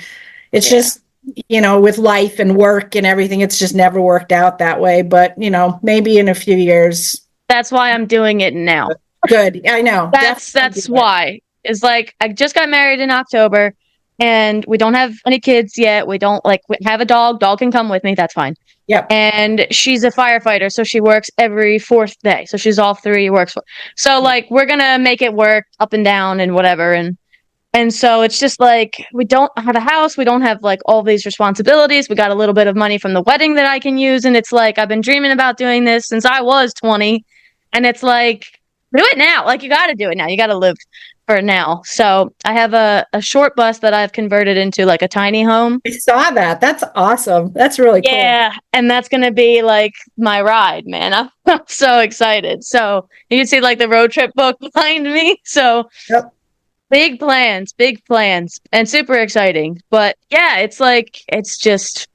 it's yeah. just, with life and work and everything, it's just never worked out that way. But, maybe in a few years. That's why I'm doing it now. Good. I know. Definitely That's do it. why. It's like I just got married in October and we don't have any kids yet. We don't like we have a dog. Dog can come with me. That's fine. Yep. And she's a firefighter, so she works every fourth day. So she's all three works for. So like we're gonna make it work up and down and whatever. And so it's just like we don't have a house, we don't have like all these responsibilities. We got a little bit of money from the wedding that I can use, and it's like I've been dreaming about doing this since I was 20, and it's like do it now. Like you got to do it now. You got to live for now. So I have a short bus that I've converted into like a tiny home. I saw that. That's awesome. That's really cool. Yeah, and that's gonna be like my ride, man. I'm so excited. So you can see like the road trip book behind me. So Yep. big plans, and super exciting. But yeah, it's like it's just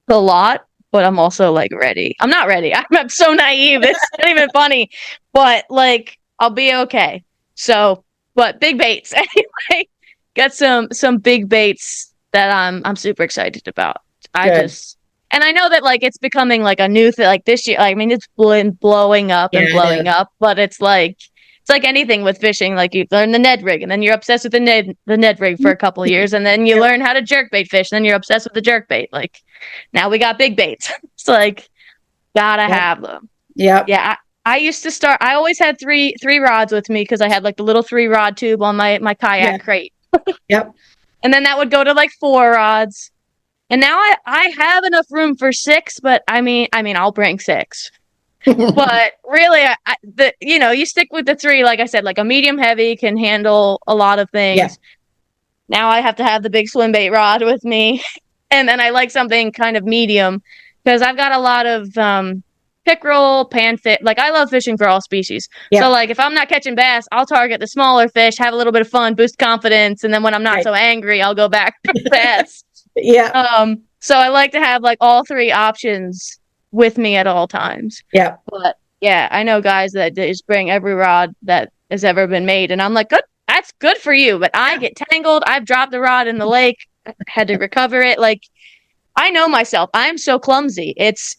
a lot, but I'm also like ready. I'm not ready. I'm so naive. It's not even funny. But like I'll be okay. So, but big baits anyway. Got some big baits that I'm super excited about. I Good. just and I know that like it's becoming like a new thing like this year. I mean, it's blowing up Yeah, and it is. blowing up, but it's like anything with fishing. Like you learn the Ned rig, and then you're obsessed with the Ned rig for a couple of years, and then you Yep. learn how to jerkbait fish, and then you're obsessed with the jerkbait. Like now we got big baits. It's like gotta Yep. have them. Yep. Yeah, I used to start. I always had three rods with me because I had like the little 3 rod tube on my Yeah. kayak crate, Yep. and then that would go to like 4 rods. And now I have enough room for 6, but I mean I'll bring 6. But really, you stick with the 3. Like I said, like a medium heavy can handle a lot of Yeah. things. Now I have to have the big swim bait rod with me, and then I like something kind of medium because I've got a lot of pickerel, panfish. Like, I love fishing for all species. Yeah. So, like, if I'm not catching bass, I'll target the smaller fish, have a little bit of fun, boost confidence, and then when I'm not Right. so angry, I'll go back for bass. Yeah. So I like to have like all three options with me at all times. Yeah. But yeah, I know guys that just bring every rod that has ever been made, and I'm like, good, that's good for you. But I get tangled. I've dropped the rod in the lake, had to recover it. Like, I know myself. I'm so clumsy. It's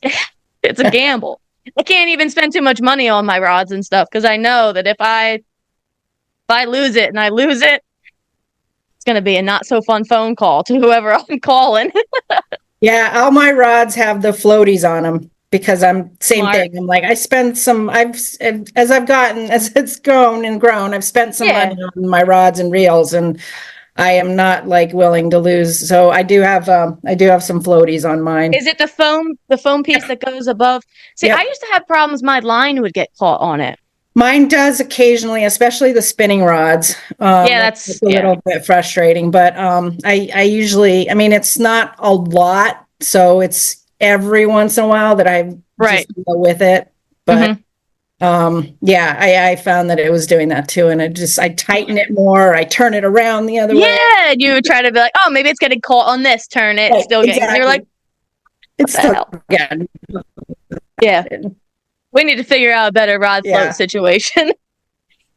it's a gamble. I can't even spend too much money on my rods and stuff because I know that if I lose it and I lose it, it's gonna be a not so fun phone call to whoever I'm calling. Yeah, all my rods have the floaties on them because I'm same Smart. thing. I'm like, I spent some, as I've gotten, as it's grown and grown, I've spent some Yeah. money on my rods and reels, and I am not like willing to lose. So I do have some floaties on mine. Is it the foam piece that goes above? See, I Yep. used to have problems my line would get caught on it. Mine does occasionally, especially the spinning rods. Yeah, It's a little bit frustrating, but I usually, I mean, it's not a lot, so it's every once in a while that I right. just go with it. But yeah, I found that it was doing that too, and I tighten it more, I turn it around the other way. Yeah, you would try to be like, oh, maybe it's getting caught on this, turn it, Right, still getting. You're like, it's the still hell? again. Yeah, we need to figure out a better rod float Yeah. situation.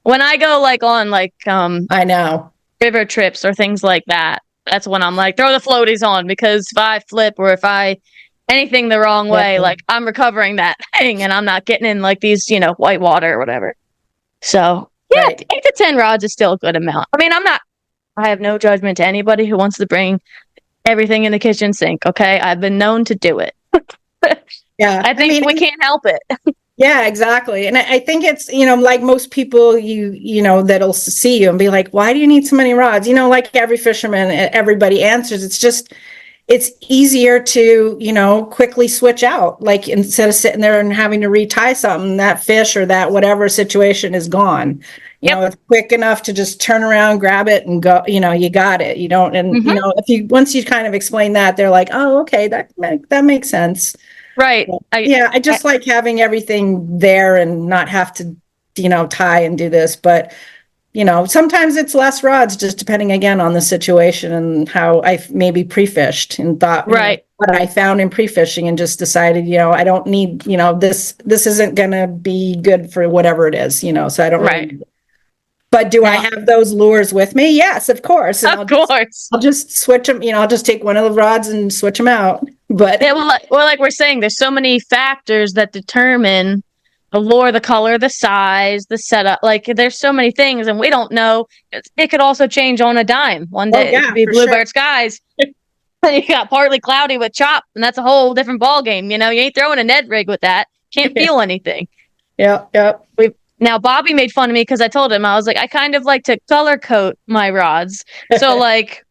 When I go like on like I know. river trips or things like that, that's when I'm like, throw the floaties on because if I flip or if I anything the wrong way, Yeah. like I'm recovering that thing and I'm not getting in like these, white water or whatever. So yeah, Right. 8 to 10 rods is still a good amount. I mean, I have no judgment to anybody who wants to bring everything in the kitchen sink. Okay. I've been known to do it. Yeah. I think we can't help it. Yeah, exactly. And I think it's, like most people that'll see you and be like, why do you need so many rods? Like every fisherman, everybody answers. It's easier to, quickly switch out. Like instead of sitting there and having to retie something, that fish or that whatever situation is gone. It's quick enough to just turn around, grab it and go, you got it. You don't, and once you kind of explain that, they're like, oh, okay, that makes sense. Right. I just like having everything there and not have to, tie and do this. But, sometimes it's less rods, just depending again on the situation and how I maybe pre-fished and thought, right. What I found in pre-fishing and just decided, I don't need, this isn't going to be good for whatever it is, so I don't right. really. But do I have those lures with me? Yes, of course. And of course. I'll just switch them, I'll just take one of the rods and switch them out. But yeah, well, like we're saying, there's so many factors that determine the lure, the color, the size, the setup. Like there's so many things, and we don't know. It could also change on a dime. One day it could be bluebird skies. You got partly cloudy with chop, and that's a whole different ball game. You ain't throwing a Ned rig with that. Can't feel anything. Yeah. Now Bobby made fun of me because I told him I was like, I kind of like to color coat my rods. So like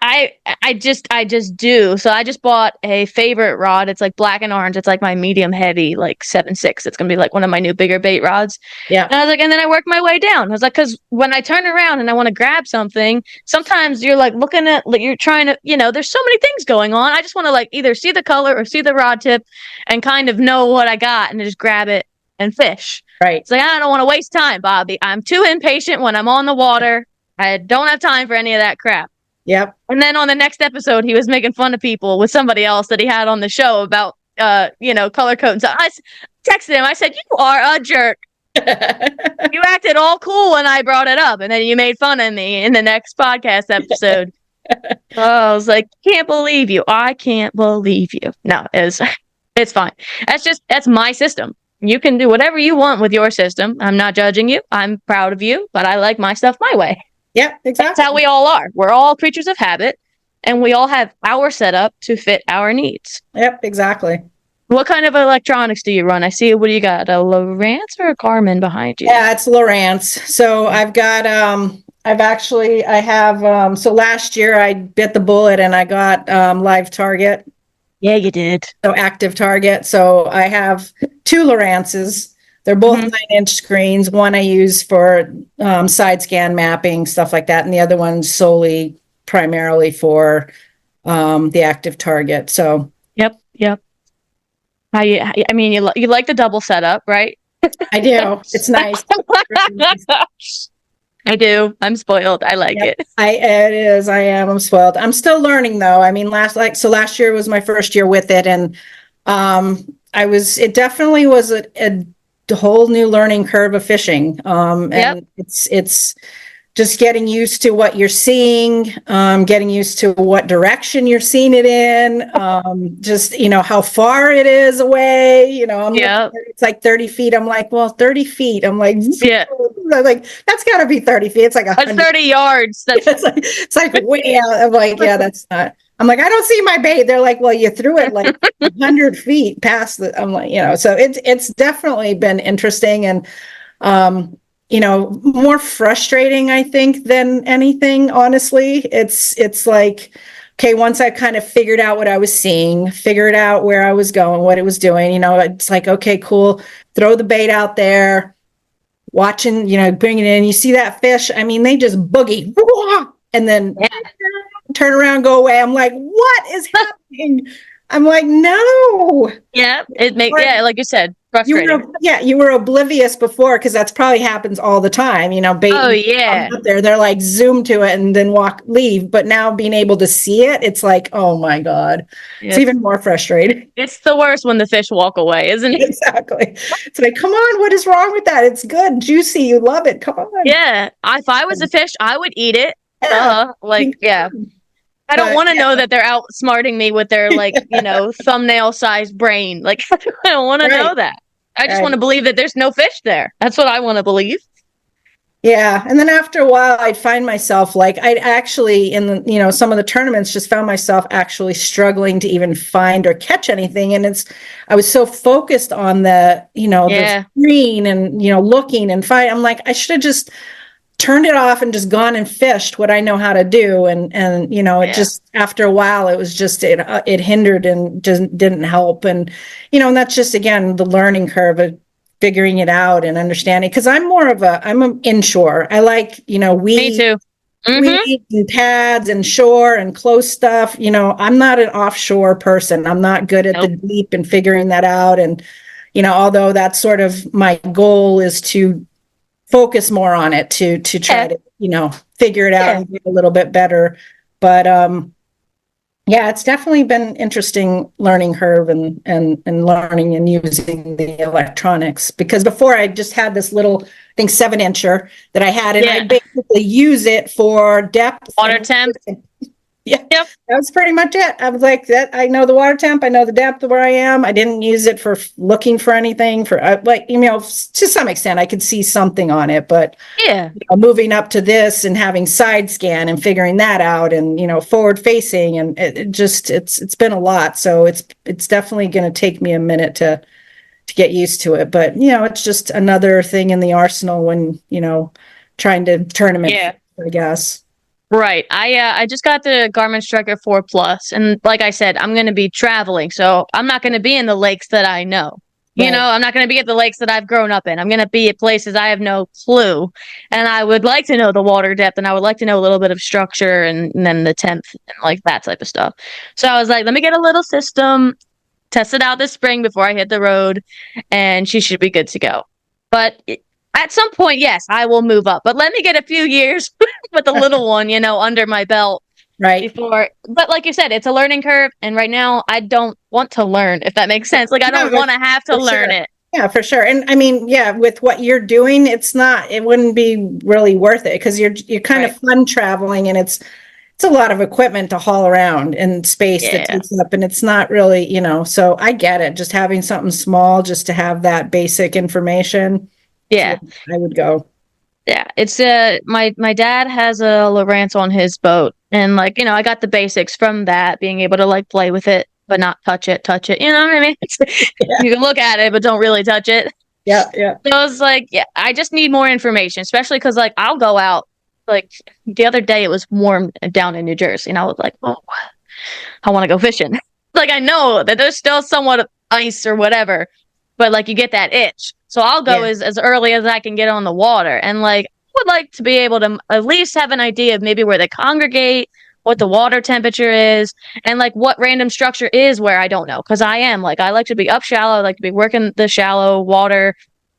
I just do. So I just bought a favorite rod. It's like black and orange. It's like my medium heavy, like 7.6. It's gonna be like one of my new bigger bait rods. Yeah. And I was like, and then I work my way down. I was like, because when I turn around and I want to grab something, sometimes you're like looking at, like, you're trying to, there's so many things going on. I just want to like either see the color or see the rod tip and kind of know what I got and just grab it and fish. Right. It's like, I don't want to waste time, Bobby. I'm too impatient when I'm on the water. I don't have time for any of that crap. Yep. And then on the next episode, he was making fun of people with somebody else that he had on the show about, color code and stuff. I texted him. I said, you are a jerk. You acted all cool when I brought it up. And then you made fun of me in the next podcast episode. I was like, can't believe you. I can't believe you. No, it's fine. That's my system. You can do whatever you want with your system. I'm not judging you. I'm proud of you, but I like my stuff my way. Yeah, exactly. That's how we all are. We're all creatures of habit, and we all have our setup to fit our needs. Yep, exactly. What kind of electronics do you run? I see. What do you got? A Lowrance or a Garmin behind you? Yeah, it's Lowrance. So I've got, so last year I bit the bullet and I got Live Target. Yeah, you did. So active target. So I have 2 Lowrances. They're both 9-inch screens. One I use for side scan mapping, stuff like that. And the other one's primarily for the active target. So Yep. I mean, you like the double setup, right? I do. It's nice. Really nice. I do. I'm spoiled. I like Yep. it. It is. I am. I'm spoiled. I'm still learning though. I mean, last year was my first year with it, and it definitely was a whole new learning curve of fishing. Yep. And it's just getting used to what you're seeing, getting used to what direction you're seeing it in, just, how far it is away. I'm looking at Yep. it's like 30 feet. I'm like, well, 30 feet. I'm like, Yeah. I'm like, that's got to be 30 feet. It's like That's 100. 30 yards. That's It's like way out. I'm like, yeah, that's not. I'm like, I don't see my bait. They're like, well, you threw it like 100 feet past the. I'm like, so it's definitely been interesting and more frustrating, I think, than anything, honestly. It's like, okay, once I kind of figured out what I was seeing, figured out where I was going, what it was doing, it's like, okay, cool, throw the bait out there, watching, bring it in. You see that fish? I mean, they just boogie, and then yeah. turn around, go away. I'm like, what is happening? I'm like, no. Yeah. Like you said, You frustrating. were, yeah, you were oblivious before because that's probably happens all the time. Oh Bait yeah. out there, they're like zoom to it and then leave. But now being able to see it, it's like, oh my God, it's It's even more frustrating. it's the worst when the fish walk away, isn't it? Exactly. It's like, come on, what is wrong with that? It's good, juicy, you love it. Come on. Yeah. If I was a fish, I would eat it. Yeah. Yeah. I don't But want to yeah, know that they're outsmarting me with their thumbnail sized brain. Like I don't want to know right, that. I just want right. to believe that there's no fish there. That's what I want to believe. Yeah. And then after a while, I'd find myself like, I'd actually, in the, some of the tournaments, just found myself actually struggling to even find or catch anything. And I was so focused on the Yeah. screen and, looking and find. I'm like, I should have just turned it off and just gone and fished what I know how to do. And, it Yeah. just, after a while, it was just, it hindered and just didn't help. And that's just, again, the learning curve of figuring it out and understanding. Cause I'm an inshore. I like, Me too. Mm-hmm. weeds and pads and shore and close stuff. I'm not an offshore person. I'm not good at the Nope. deep and figuring that out. And, although that's sort of my goal is to focus more on it to try Yeah. to figure it out Yeah. and get a little bit better. But yeah, it's definitely been interesting learning curve and learning and using the electronics, because before I just had this little, I think 7-incher that I had, and I Yeah. basically use it for depth Water temp. yeah, Yep. that was pretty much it. I was like that. I know the water temp. I know the depth of where I am. I didn't use it for looking for anything for to some extent I could see something on it, but Yeah. moving up to this and having side scan and figuring that out and, forward facing, and it's been a lot. So it's definitely going to take me a minute to get used to it, but it's just another thing in the arsenal when, trying to tournament, Yeah. I guess. Right. I just got the Garmin Striker 4 Plus, and like I said, I'm going to be traveling, so I'm not going to be in the lakes that I know. Right. I'm not going to be at the lakes that I've grown up in. I'm going to be at places I have no clue, and I would like to know the water depth, and I would like to know a little bit of structure, and then the temp and like that type of stuff. So I was like, let me get a little system, test it out this spring before I hit the road, and she should be good to go. But at some point, yes, I will move up. But let me get a few years with the little one, under my belt Right. before. But like you said, it's a learning curve, and right now I don't want to learn, if that makes sense. Like I don't No, want to have to for learn sure. it. Yeah, for sure. And I mean, yeah, with what you're doing, it wouldn't be really worth it, because you're kind of Right. fun traveling, and it's a lot of equipment to haul around and space that Yeah. takes up, and it's not really, so I get it. Just having something small just to have that basic information is Yeah. where I would go. Yeah. It's my dad has a Lowrance on his boat, and like, I got the basics from that, being able to like play with it but not touch it. You know what I mean? Yeah, You can look at it but don't really touch it. yeah, yeah. So I was like, yeah, I just need more information, especially because like I'll go out. Like the other day, it was warm down in New Jersey, and I was like, oh, I want to go fishing. Like I know that there's still somewhat of ice or whatever, but like you get that itch. So I'll go Yeah. as early as I can get on the water, and like I would like to be able to at least have an idea of maybe where they congregate what the water temperature is, and like what random structure is where I don't know. Because I like to be up shallow, I like to be working the shallow water,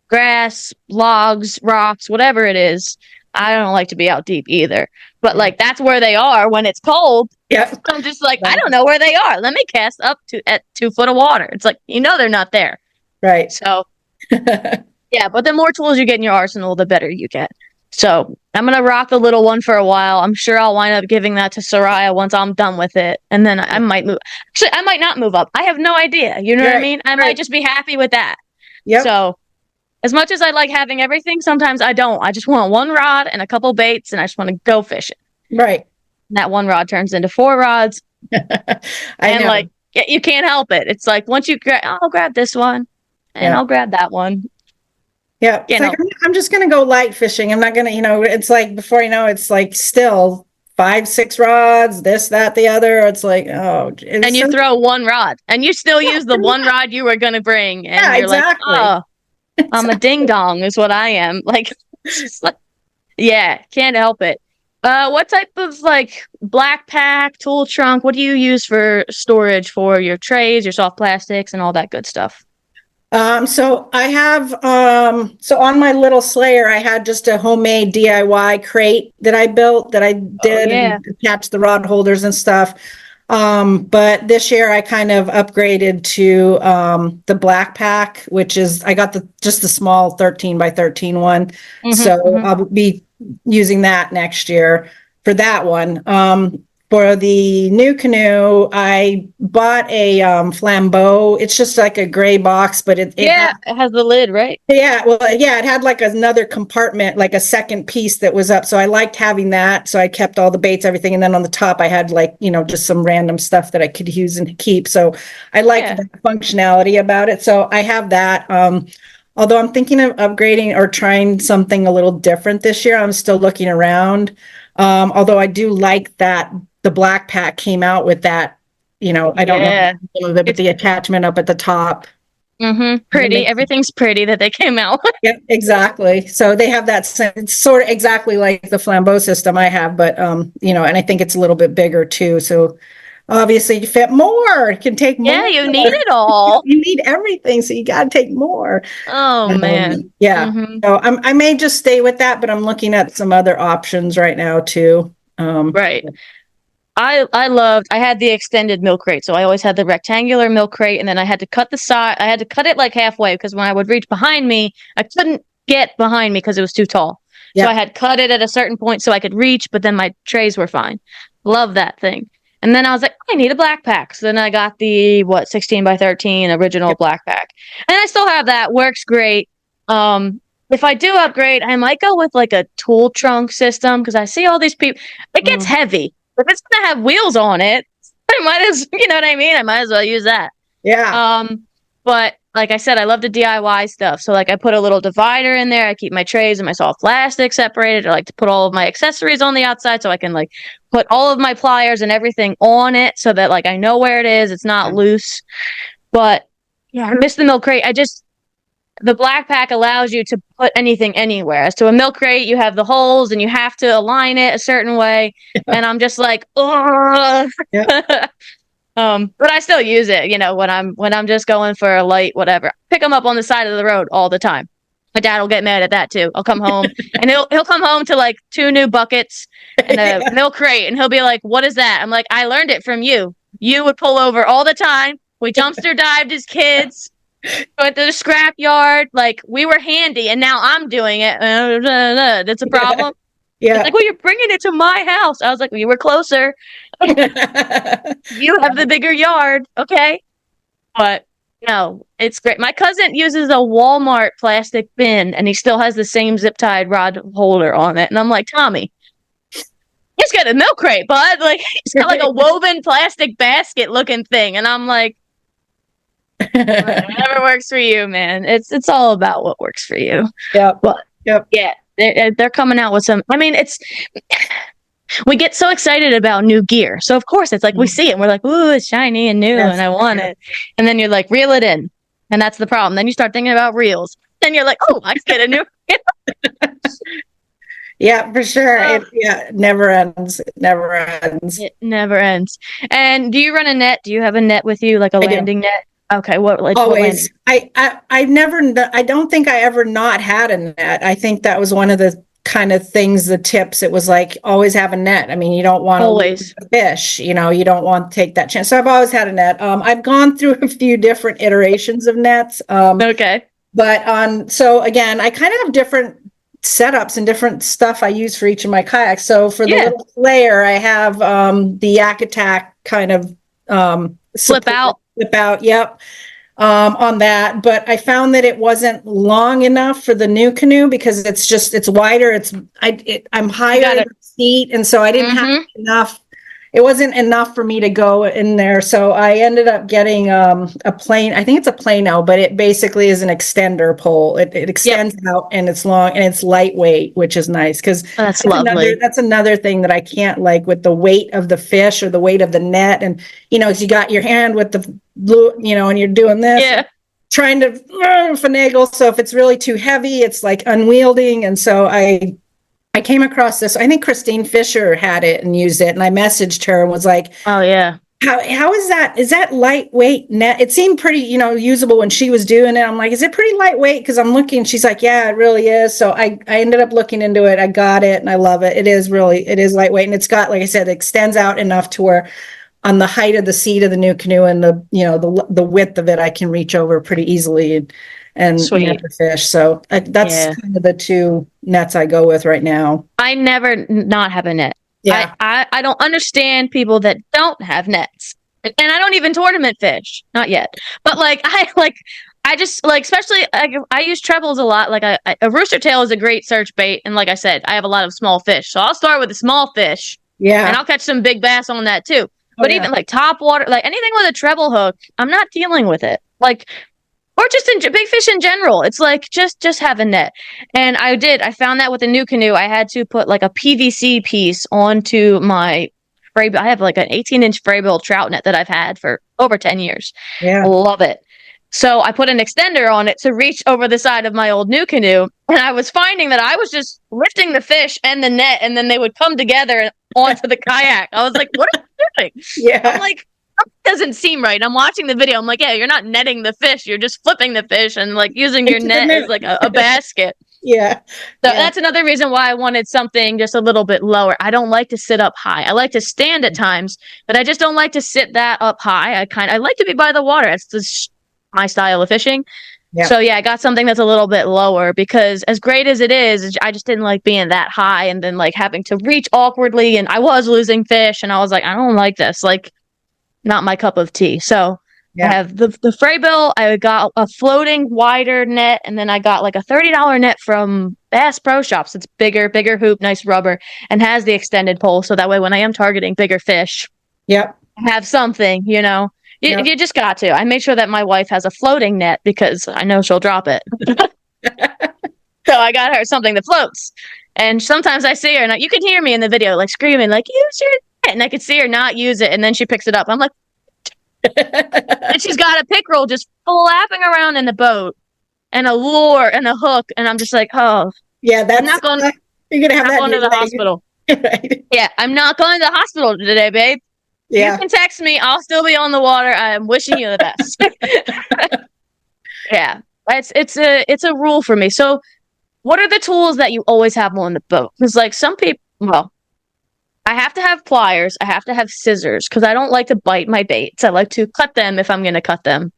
grass, logs, rocks, whatever it is. I don't like to be out deep either. But Yeah. like that's where they are when it's cold. Yeah. I'm just like, I don't know where they are. Let me cast up to at 2 foot of water. It's like, they're not there. Right. So yeah, but the more tools you get in your arsenal, the better you get. So I'm gonna rock the little one for a while. I'm sure I'll wind up giving that to Soraya once I'm done with it, and then I might move. Actually, I might not move up. I have no idea. You know what I mean? I might just be happy with that. Yep. So as much as I like having everything, sometimes I don't. I just want one rod and a couple baits, and I just want to go fishing. Right. And that one rod turns into 4 rods, I know. like you can't help it. It's like once you I'll grab this one, and I'll grab that one. Yeah, it's like I'm just gonna go light fishing. I'm not gonna, it's like before it's like still 5, 6 rods, this, that, the other. It's like, oh, and you throw one rod, and you still use the one rod you were gonna bring, and you're exactly. like, oh, I'm a ding dong, is what I am. Like, yeah, can't help it. What type of like black pack, tool trunk? What do you use for storage for your trays, your soft plastics, and all that good stuff? So I have, so on my little Slayer, I had just a homemade DIY crate that I built that I did and attached the rod holders and stuff. But this year I kind of upgraded to, the black pack, which is, I got just the small 13 by 13 one. So I'll be using that next year for that one. For the new canoe, I bought a flambeau. It's just like a gray box, but it has the lid, right? Yeah, well, yeah, it had like another compartment, like a second piece that was up. So I liked having that. So I kept all the baits, everything, and then on the top I had like just some random stuff that I could use and keep. So I liked the functionality about it. So I have that. Although I'm thinking of upgrading or trying something a little different this year, I'm still looking around. Although I do like that the black pack came out with that, I don't know, but the attachment up at the top. Pretty. Everything's pretty that they came out with. Yeah, exactly. So they have that it's sort of exactly like the flambeau system I have, but and I think it's a little bit bigger too. So obviously you fit more. It can take more. Yeah, you need it all. You need everything, so you got to take more. Oh man. Yeah. So I may just stay with that, but I'm looking at some other options right now too. Right. I had the extended milk crate, so I always had the rectangular milk crate, and then I had to cut the side. I had to cut it like halfway because when I would reach behind me, I couldn't get behind me because it was too tall. So I had cut it at a certain point so I could reach, but then my trays were fine. Love that thing. And then I was like, I need a black pack. So then I got the 16 by 13 original black pack, and I still have that. Works great. If I do upgrade, I might go with like a tool trunk system because I see all these people. It gets heavy. If it's gonna have wheels on it, I might as you know what I mean? I might as well use that. Yeah. But like I said, I love to DIY stuff. So like I put a little divider in there. I keep my trays and my soft plastic separated. I like to put all of my accessories on the outside so I can like put all of my pliers and everything on it so that like I know where it is. It's not loose. But yeah, I miss the milk crate. The black pack allows you to put anything anywhere. As to a milk crate, you have the holes and you have to align it a certain way. And I'm just like, oh. But I still use it, when I'm just going for a light, whatever. Pick them up on the side of the road all the time. My dad will get mad at that too. I'll come home and he'll come home to like 2 new buckets and a milk crate, and he'll be like, "What is that?" I'm like, "I learned it from you. You would pull over all the time. We dumpster dived as kids." Went to the scrap yard, like we were handy, and now I'm doing it. That's a problem. Yeah. It's like, well, you're bringing it to my house. I was like, well, you were closer. You have the bigger yard, okay? But no, it's great. My cousin uses a Walmart plastic bin, and he still has the same zip tied rod holder on it. And I'm like, Tommy, he's got a milk crate, bud. Like he's got like a woven plastic basket looking thing, and I'm like, whatever works for you, man. It's all about what works for you. But yeah, they're coming out with some. I mean, we get so excited about new gear, so of course it's like we see it and we're like, ooh, it's shiny and new, and I want it. And then you're like, reel it in, and that's the problem. Then you start thinking about reels. Then you're like, oh, I can get a new. Yeah, for sure. Oh, It never ends. It never ends. it never ends. And do you run a net? Do you have a net with you, like a I do. landing net? Okay, what landing? Always. I don't think I ever not had a net. I think that was one of the kind of things, the tips. It was like always have a net. I mean, you don't want to lose Always. a fish, you don't want to take that chance. So I've always had a net. I've gone through a few different iterations of nets. Okay. But so again, I kind of have different setups and different stuff I use for each of my kayaks. So for the Yeah. little player, I have the Yak Attack kind of Flip out. flip out. Yep. On that, but I found that it wasn't long enough for the new canoe because it's wider. I'm You higher got in it. the seat, and so I didn't have Mm-hmm. enough. It wasn't enough for me to go in there, so I ended up getting a plane. I think it's a plano, but it basically is an extender pole. It Yep. extends out and it's long and it's lightweight, which is nice because That's lovely. that's another thing that I can't like with the weight of the fish or the weight of the net, and as you got your hand with the blue, and you're doing this, Yeah. trying to finagle. So if it's really too heavy, it's like unwielding, and so I came across this. I think Christine Fisher had it and used it, and I messaged her and was like, Oh yeah. how is that? Is that lightweight net? It seemed pretty, usable when she was doing it. I'm like, is it pretty lightweight? Because I'm looking. She's like, yeah, it really is. So I ended up looking into it. I got it, and I love it. It is lightweight, and it's got, like I said, it extends out enough to where on the height of the seat of the new canoe and the width of it, I can reach over pretty easily and net Sweet. the fish. So that's Yeah. kind of the two nets I go with right now. I never not have a net. Yeah. I don't understand people that don't have nets. And I don't even tournament fish. Not yet. But I just like, especially I use trebles a lot. Like a rooster tail is a great search bait, and like I said, I have a lot of small fish. So I'll start with the small fish and Yeah. I'll catch some big bass on that too. Oh But yeah. even like top water, like anything with a treble hook, I'm not dealing with it. Like, or just in big fish in general. It's like just have a net. And I found that with a new canoe, I had to put like a PVC piece onto my spray. I have like an 18-inch Fraybill trout net that I've had for over 10 years. Yeah. Love it. So I put an extender on it to reach over the side of my old new canoe, and I was finding that I was just lifting the fish and the net, and then they would come together onto the kayak. I was like, "What are you doing?" I'm Yeah. like, doesn't seem right. I'm watching the video. I'm like, yeah, you're not netting the fish. You're just flipping the fish and like using your Into the net as net. like a basket. Yeah. So Yeah. that's another reason why I wanted something just a little bit lower. I don't like to sit up high. I like to stand at times, but I just don't like to sit that up high. I like to be by the water. That's just my style of fishing. Yeah. So yeah, I got something that's a little bit lower because as great as it is, I just didn't like being that high and then like having to reach awkwardly, and I was losing fish, and I was like, I don't like this. Like, not my cup of tea. So I Yeah. have the Fraybill. I got a floating wider net, and then I got like a $30 net from Bass Pro Shops. It's bigger hoop, nice rubber, and has the extended pole. So that way, when I am targeting bigger fish, Yep. I have something. Yep. You just got to. I make sure that my wife has a floating net because I know she'll drop it. So I got her something that floats. And sometimes I see her, and you can hear me in the video, like screaming, like, use your net. And I could see her not use it, and then she picks it up. I'm like, and she's got a pickerel just flapping around in the boat, and a lure and a hook, and I'm just like, oh, Yeah, I'm not going, you're gonna have not that in going to your the leg. hospital. Right. Yeah, I'm not going to the hospital today, babe. You Yeah. can text me. I'll still be on the water. I'm wishing you the best. Yeah, it's a rule for me. So, what are the tools that you always have on the boat? Because like some people, well, I have to have pliers. I have to have scissors because I don't like to bite my baits. I like to cut them if I'm going to cut them.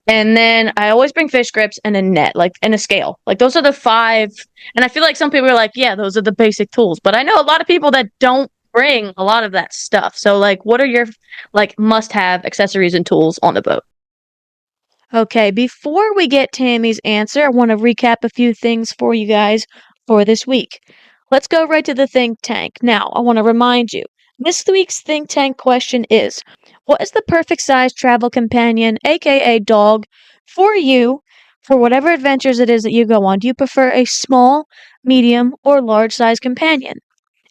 And then I always bring fish grips and a net, like, and a scale. Like, those are the five. And I feel like some people are like, yeah, those are the basic tools. But I know a lot of people that don't bring a lot of that stuff. So, like, what are your, like, must have accessories and tools on the boat? Okay, before we get Tammy's answer, I want to recap a few things for you guys for this week. Let's go right to the think tank. Now, I want to remind you this week's think tank question is: what is the perfect size travel companion, aka dog, for you for whatever adventures it is that you go on? Do you prefer a small, medium, or large size companion?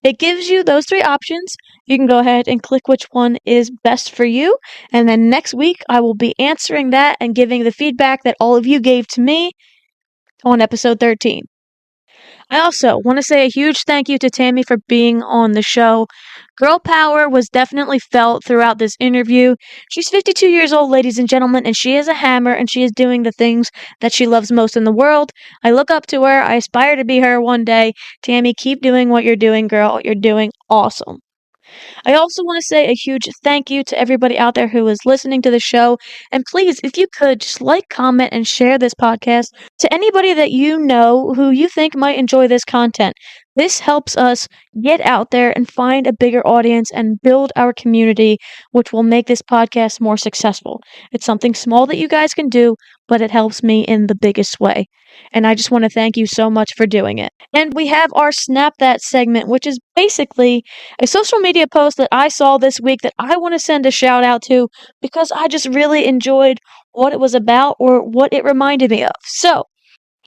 It gives you those three options. You can go ahead and click which one is best for you. And then next week, I will be answering that and giving the feedback that all of you gave to me on episode 13. I also want to say a huge thank you to Tammy for being on the show. Girl power was definitely felt throughout this interview. She's 52 years old, ladies and gentlemen, and she is a hammer and she is doing the things that she loves most in the world. I look up to her. I aspire to be her one day. Tammy, keep doing what you're doing, girl. You're doing awesome. I also want to say a huge thank you to everybody out there who is listening to the show. And please, if you could, just like, comment, and share this podcast to anybody that you know who you think might enjoy this content. This helps us get out there and find a bigger audience and build our community, which will make this podcast more successful. It's something small that you guys can do, but it helps me in the biggest way. And I just want to thank you so much for doing it. And we have our Snap That segment, which is basically a social media post that I saw this week that I want to send a shout out to because I just really enjoyed what it was about or what it reminded me of. So,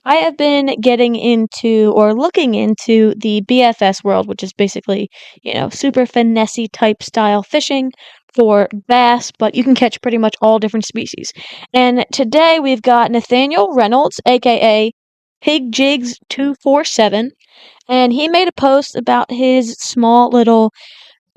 I have been getting into or looking into the BFS world, which is basically, super finessey type style fishing for bass, but you can catch pretty much all different species. And today we've got Nathaniel Reynolds, aka Pig Jigs 247, and he made a post about his small little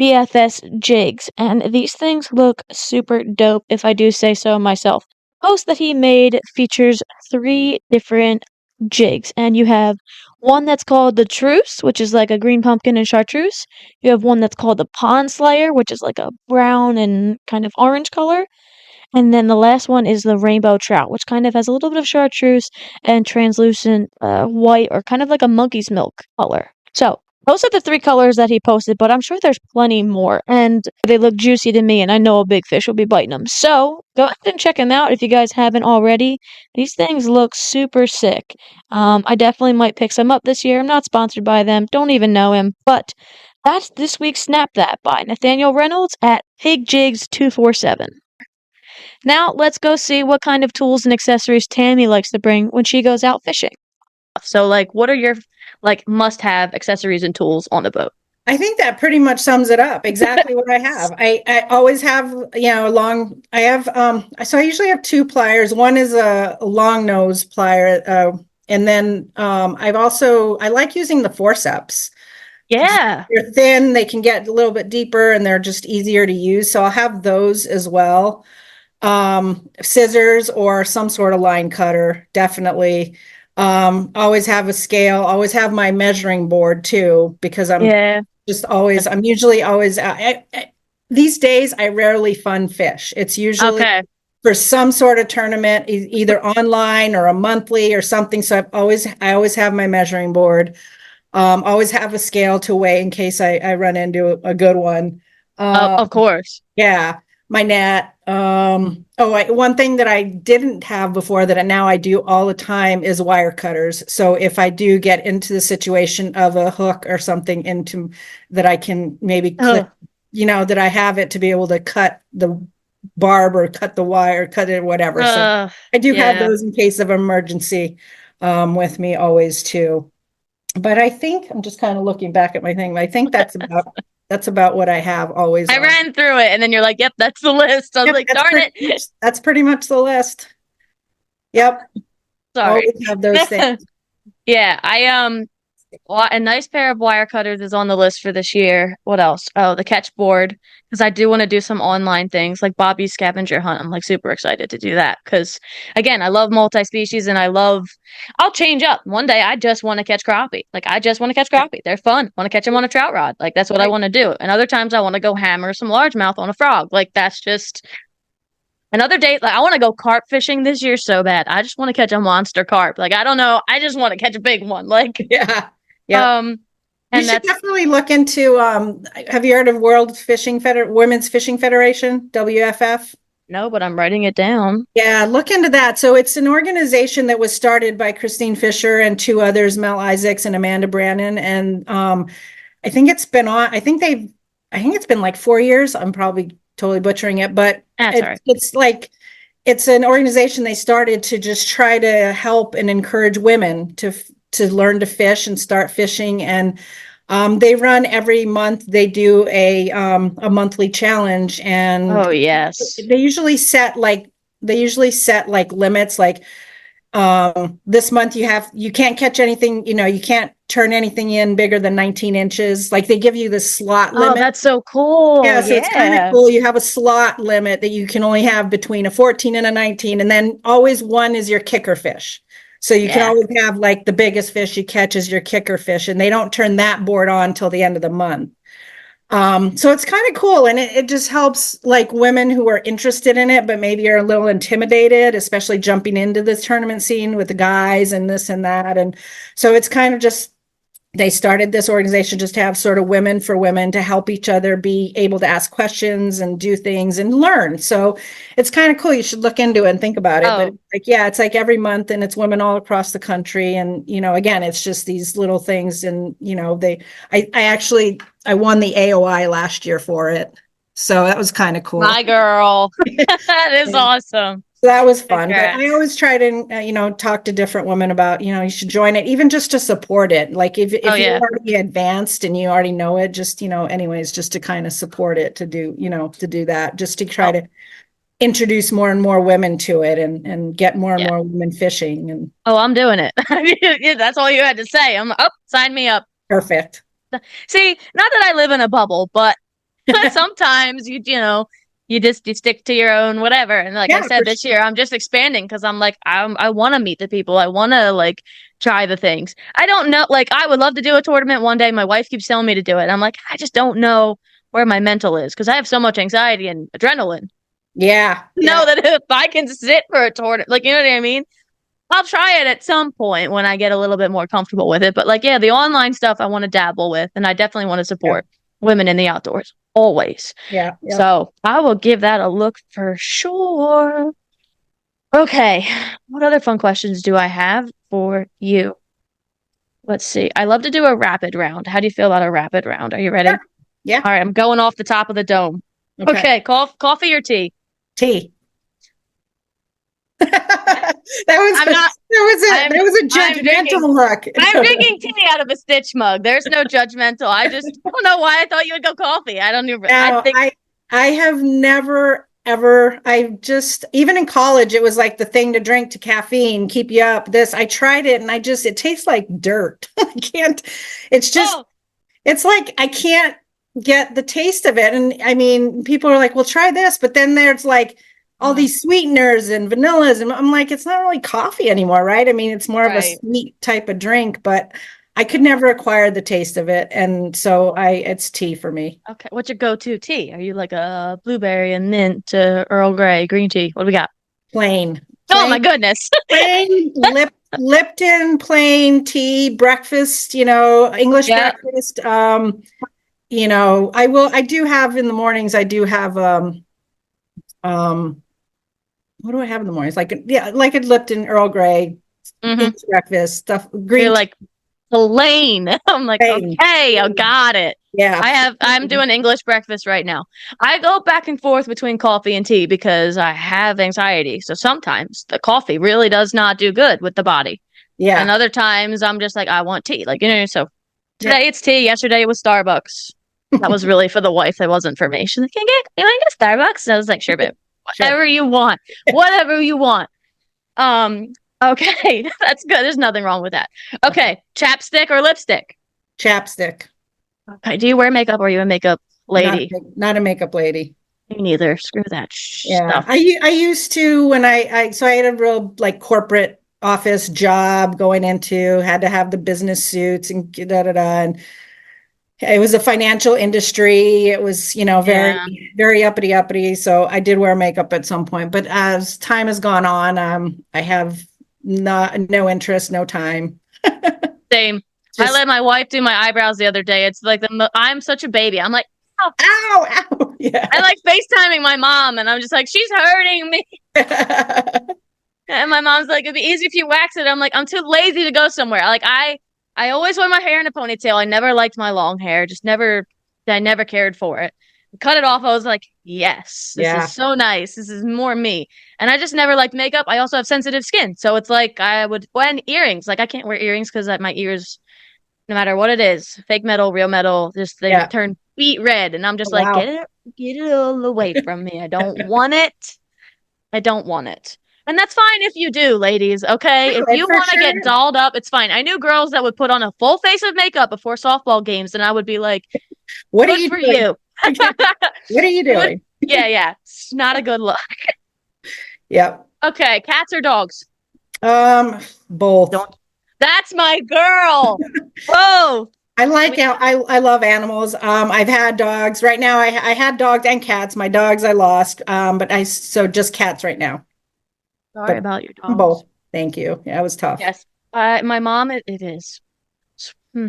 BFS jigs, and these things look super dope if I do say so myself. The post that he made features 3 different jigs, and you have one that's called the Truce, which is like a green pumpkin and chartreuse. You have one that's called the Pond Slayer, which is like a brown and kind of orange color. And then the last one is the Rainbow Trout, which kind of has a little bit of chartreuse and translucent white or kind of like a monkey's milk color. So those are the 3 colors that he posted, but I'm sure there's plenty more, and they look juicy to me, and I know a big fish will be biting them. So go ahead and check them out if you guys haven't already. These things look super sick. I definitely might pick some up this year. I'm not sponsored by them, don't even know him, but that's this week's Snap That by Nathaniel Reynolds at PigJigs247. Now let's go see what kind of tools and accessories Tammy likes to bring when she goes out fishing. So, like, what are your must-have accessories and tools on the boat? I think that pretty much sums it up. Exactly what I have. I always have, I have, so I usually have 2 pliers. One is a long nose plier. And then I like using the forceps. Yeah. They're thin, they can get a little bit deeper, and they're just easier to use. So I'll have those as well. Scissors or some sort of line cutter, definitely. Always have a scale, always have my measuring board too, because I'm usually always these days I rarely fun fish. It's usually for some sort of tournament, either online or a monthly or something. So I always have my measuring board. Always have a scale to weigh in case I run into a good one. Of course. Yeah, my net. One thing that I didn't have before that now I do all the time is wire cutters. So if I do get into the situation of a hook or something into that, I can maybe clip, that I have it to be able to cut the barb or cut the wire, cut it, whatever. So I do have those in case of emergency with me always too. But I think I'm just kind of looking back at my thing. I think that's about what I have always. I ran through it and then you're like, yep, that's the list. I was like, darn it. That's pretty much the list. Yep. Sorry. Always have those things. Yeah, a nice pair of wire cutters is on the list for this year. What else? Oh, the catch board, because I do want to do some online things like Bobby's scavenger hunt. I'm like super excited to do that because, again, I love multi-species and I'll change up. One day I just want to catch crappie. Like, I just want to catch crappie. They're fun. Want to catch them on a trout rod. Like, that's what I want to do. And other times I want to go hammer some largemouth on a frog. Like, that's just another day. Like, I want to go carp fishing this year so bad. I just want to catch a monster carp. Like, I don't know. I just want to catch a big one. Like, yeah. And you should definitely look into have you heard of Women's Fishing Federation, WFF? No, but I'm writing it down. Yeah, look into that. So it's an organization that was started by Christine Fisher and 2 others, Mel Isaacs and Amanda Brannon. And I think it's been like 4 years. I'm probably totally butchering it, but it's an organization they started to just try to help and encourage women to learn to fish and start fishing. And they run every month. They do a monthly challenge, and oh yes, they usually set like limits. Like This month you can't catch anything, you can't turn anything in bigger than 19 inches. Like they give you the slot Oh, limit. that's so cool. Yeah, so it's kind of Yeah. cool. You have a slot limit that you can only have between a 14 and a 19, and then always one is your kicker fish. So you can Yeah. always have like the biggest fish you catch is your kicker fish, and they don't turn that board on till the end of the month. So it's kind of cool, and it just helps like women who are interested in it, but maybe are a little intimidated, especially jumping into this tournament scene with the guys and this and that. And so it's kind of just they started this organization just to have sort of women for women to help each other be able to ask questions and do things and learn. So it's kind of cool. You should look into it and think about it. But Oh, like, yeah, it's like every month and it's women all across the country. And, again, it's just these little things. And, I won the AOI last year for it. So that was kind of cool. my girl. That is awesome. So that was fun, but I Congrats. always try to, talk to different women about, you should join it, even just to support it. Like Oh, if you're yeah. already advanced and you already know it, just, anyways, just to kind of support it, to do that, just to try Oh, to introduce more and more women to it and get more and yeah. more women fishing and Oh, I'm doing it. Yeah, that's all you had to say. Sign me up. perfect. See, not that I live in a bubble, but sometimes you stick to your own whatever. And like I Yeah, for said, this year I'm just expanding because I'm like I want to meet the people. I want to like try the things. I don't know. Like I would love to do a tournament one day. My wife keeps telling me to do it. And I'm like I just don't know where my mental is because I have so much anxiety and adrenaline. yeah, yeah, Know that if I can sit for a tournament, like you know what I mean. I'll try it at some point when I get a little bit more comfortable with it. But like, yeah, the online stuff I want to dabble with, and I definitely want to yeah, support women in the outdoors always. yeah, yeah. So I will give that a look for sure. Okay, what other fun questions do I have for you? Let's see. I love to do a rapid round. How do you feel about a rapid round? Are you ready? Sure. Yeah. All right, I'm going off the top of the dome. Okay. Okay, coffee or tea? Tea. that was I'm a, not. that was a I'm drinking. judgmental look. I'm drinking tea out of a Stitch mug. There's no judgmental. I don't know why I thought you would go coffee. I don't even. I Now, think. I have never ever I just even in college it was like the thing to drink to caffeine, keep you up. This I tried it and it tastes like dirt. I can't it's just Oh, it's like I can't get the taste of it. And I mean, people are like, "Well, try this," but then there's like all uh, these sweeteners and vanillas and I'm like, it's not really coffee anymore, right? I mean, it's more of a right. sweet type of drink, but I could never acquire the taste of it. And so it's tea for me. Okay. What's your go-to tea? Are you like a blueberry and mint, Earl Grey, green tea? What do we got? Plain, Oh plain, my goodness. plain Lipton, plain tea, breakfast, English Yeah. breakfast. I do have in the mornings, I do have, um, what do I have in the mornings? Like, yeah, like a Lipton, Earl Grey, Mm-hmm. English breakfast stuff, You're green tea, like plain. I'm like, plain. okay, I got it. Yeah. I'm doing English breakfast right now. I go back and forth between coffee and tea because I have anxiety. So sometimes the coffee really does not do good with the body. And Yeah. other times I'm just like, I want tea. Like, so Yeah. today it's tea. Yesterday it was Starbucks. That was really for the wife. It wasn't for me. She's like, you want to get Starbucks? And I was like, sure, babe. Sure. Whatever you want. Whatever you want. Um, okay. That's good. There's nothing wrong with that. Okay. Chapstick or lipstick? Chapstick. Okay. Do you wear makeup or are you a makeup lady? Not a makeup lady. Me neither. Screw that Yeah. stuff. I used to when so I had a real like corporate office job going into, had to have the business suits and da da da. And it was a financial industry. It was, Yeah. very, very uppity, uppity. So I did wear makeup at some point, but as time has gone on, I have no interest, no time. Same. I Just, let my wife do my eyebrows the other day. It's like I'm such a baby. I'm like, oh, ow, ow. I Yeah. like FaceTiming my mom, and I'm just like, she's hurting me. And my mom's like, it'd be easy if you wax it. I'm like, I'm too lazy to go somewhere. Like I always wear my hair in a ponytail. I never liked my long hair. I never cared for it. Cut it off. I was like, yes, this is Yeah. so nice. This is more me. And I just never liked makeup. I also have sensitive skin. So it's like I would, when earrings, like I can't wear earrings because my ears, no matter what it is, fake metal, real metal, just they Yeah. turn beet red. And I'm Oh, just like, wow. get it all away from me. I don't want it. I don't want it. And that's fine if you do, ladies, okay? If Really, you for want to get sure. dolled up, it's fine. I knew girls that would put on a full face of makeup before softball games, and I would be like, What are good you for doing? you. What are you Good. doing? Yeah, yeah. It's not a good look. Yep. Okay, cats or dogs? Both. Don't. That's my girl. Whoa. We, I love animals. I've had dogs. Right now I had dogs and cats. My dogs I lost. But so just cats right now. sorry But about your both. dogs. Thank you. Yeah, it was tough. Yes. My mom, it is. Hmm.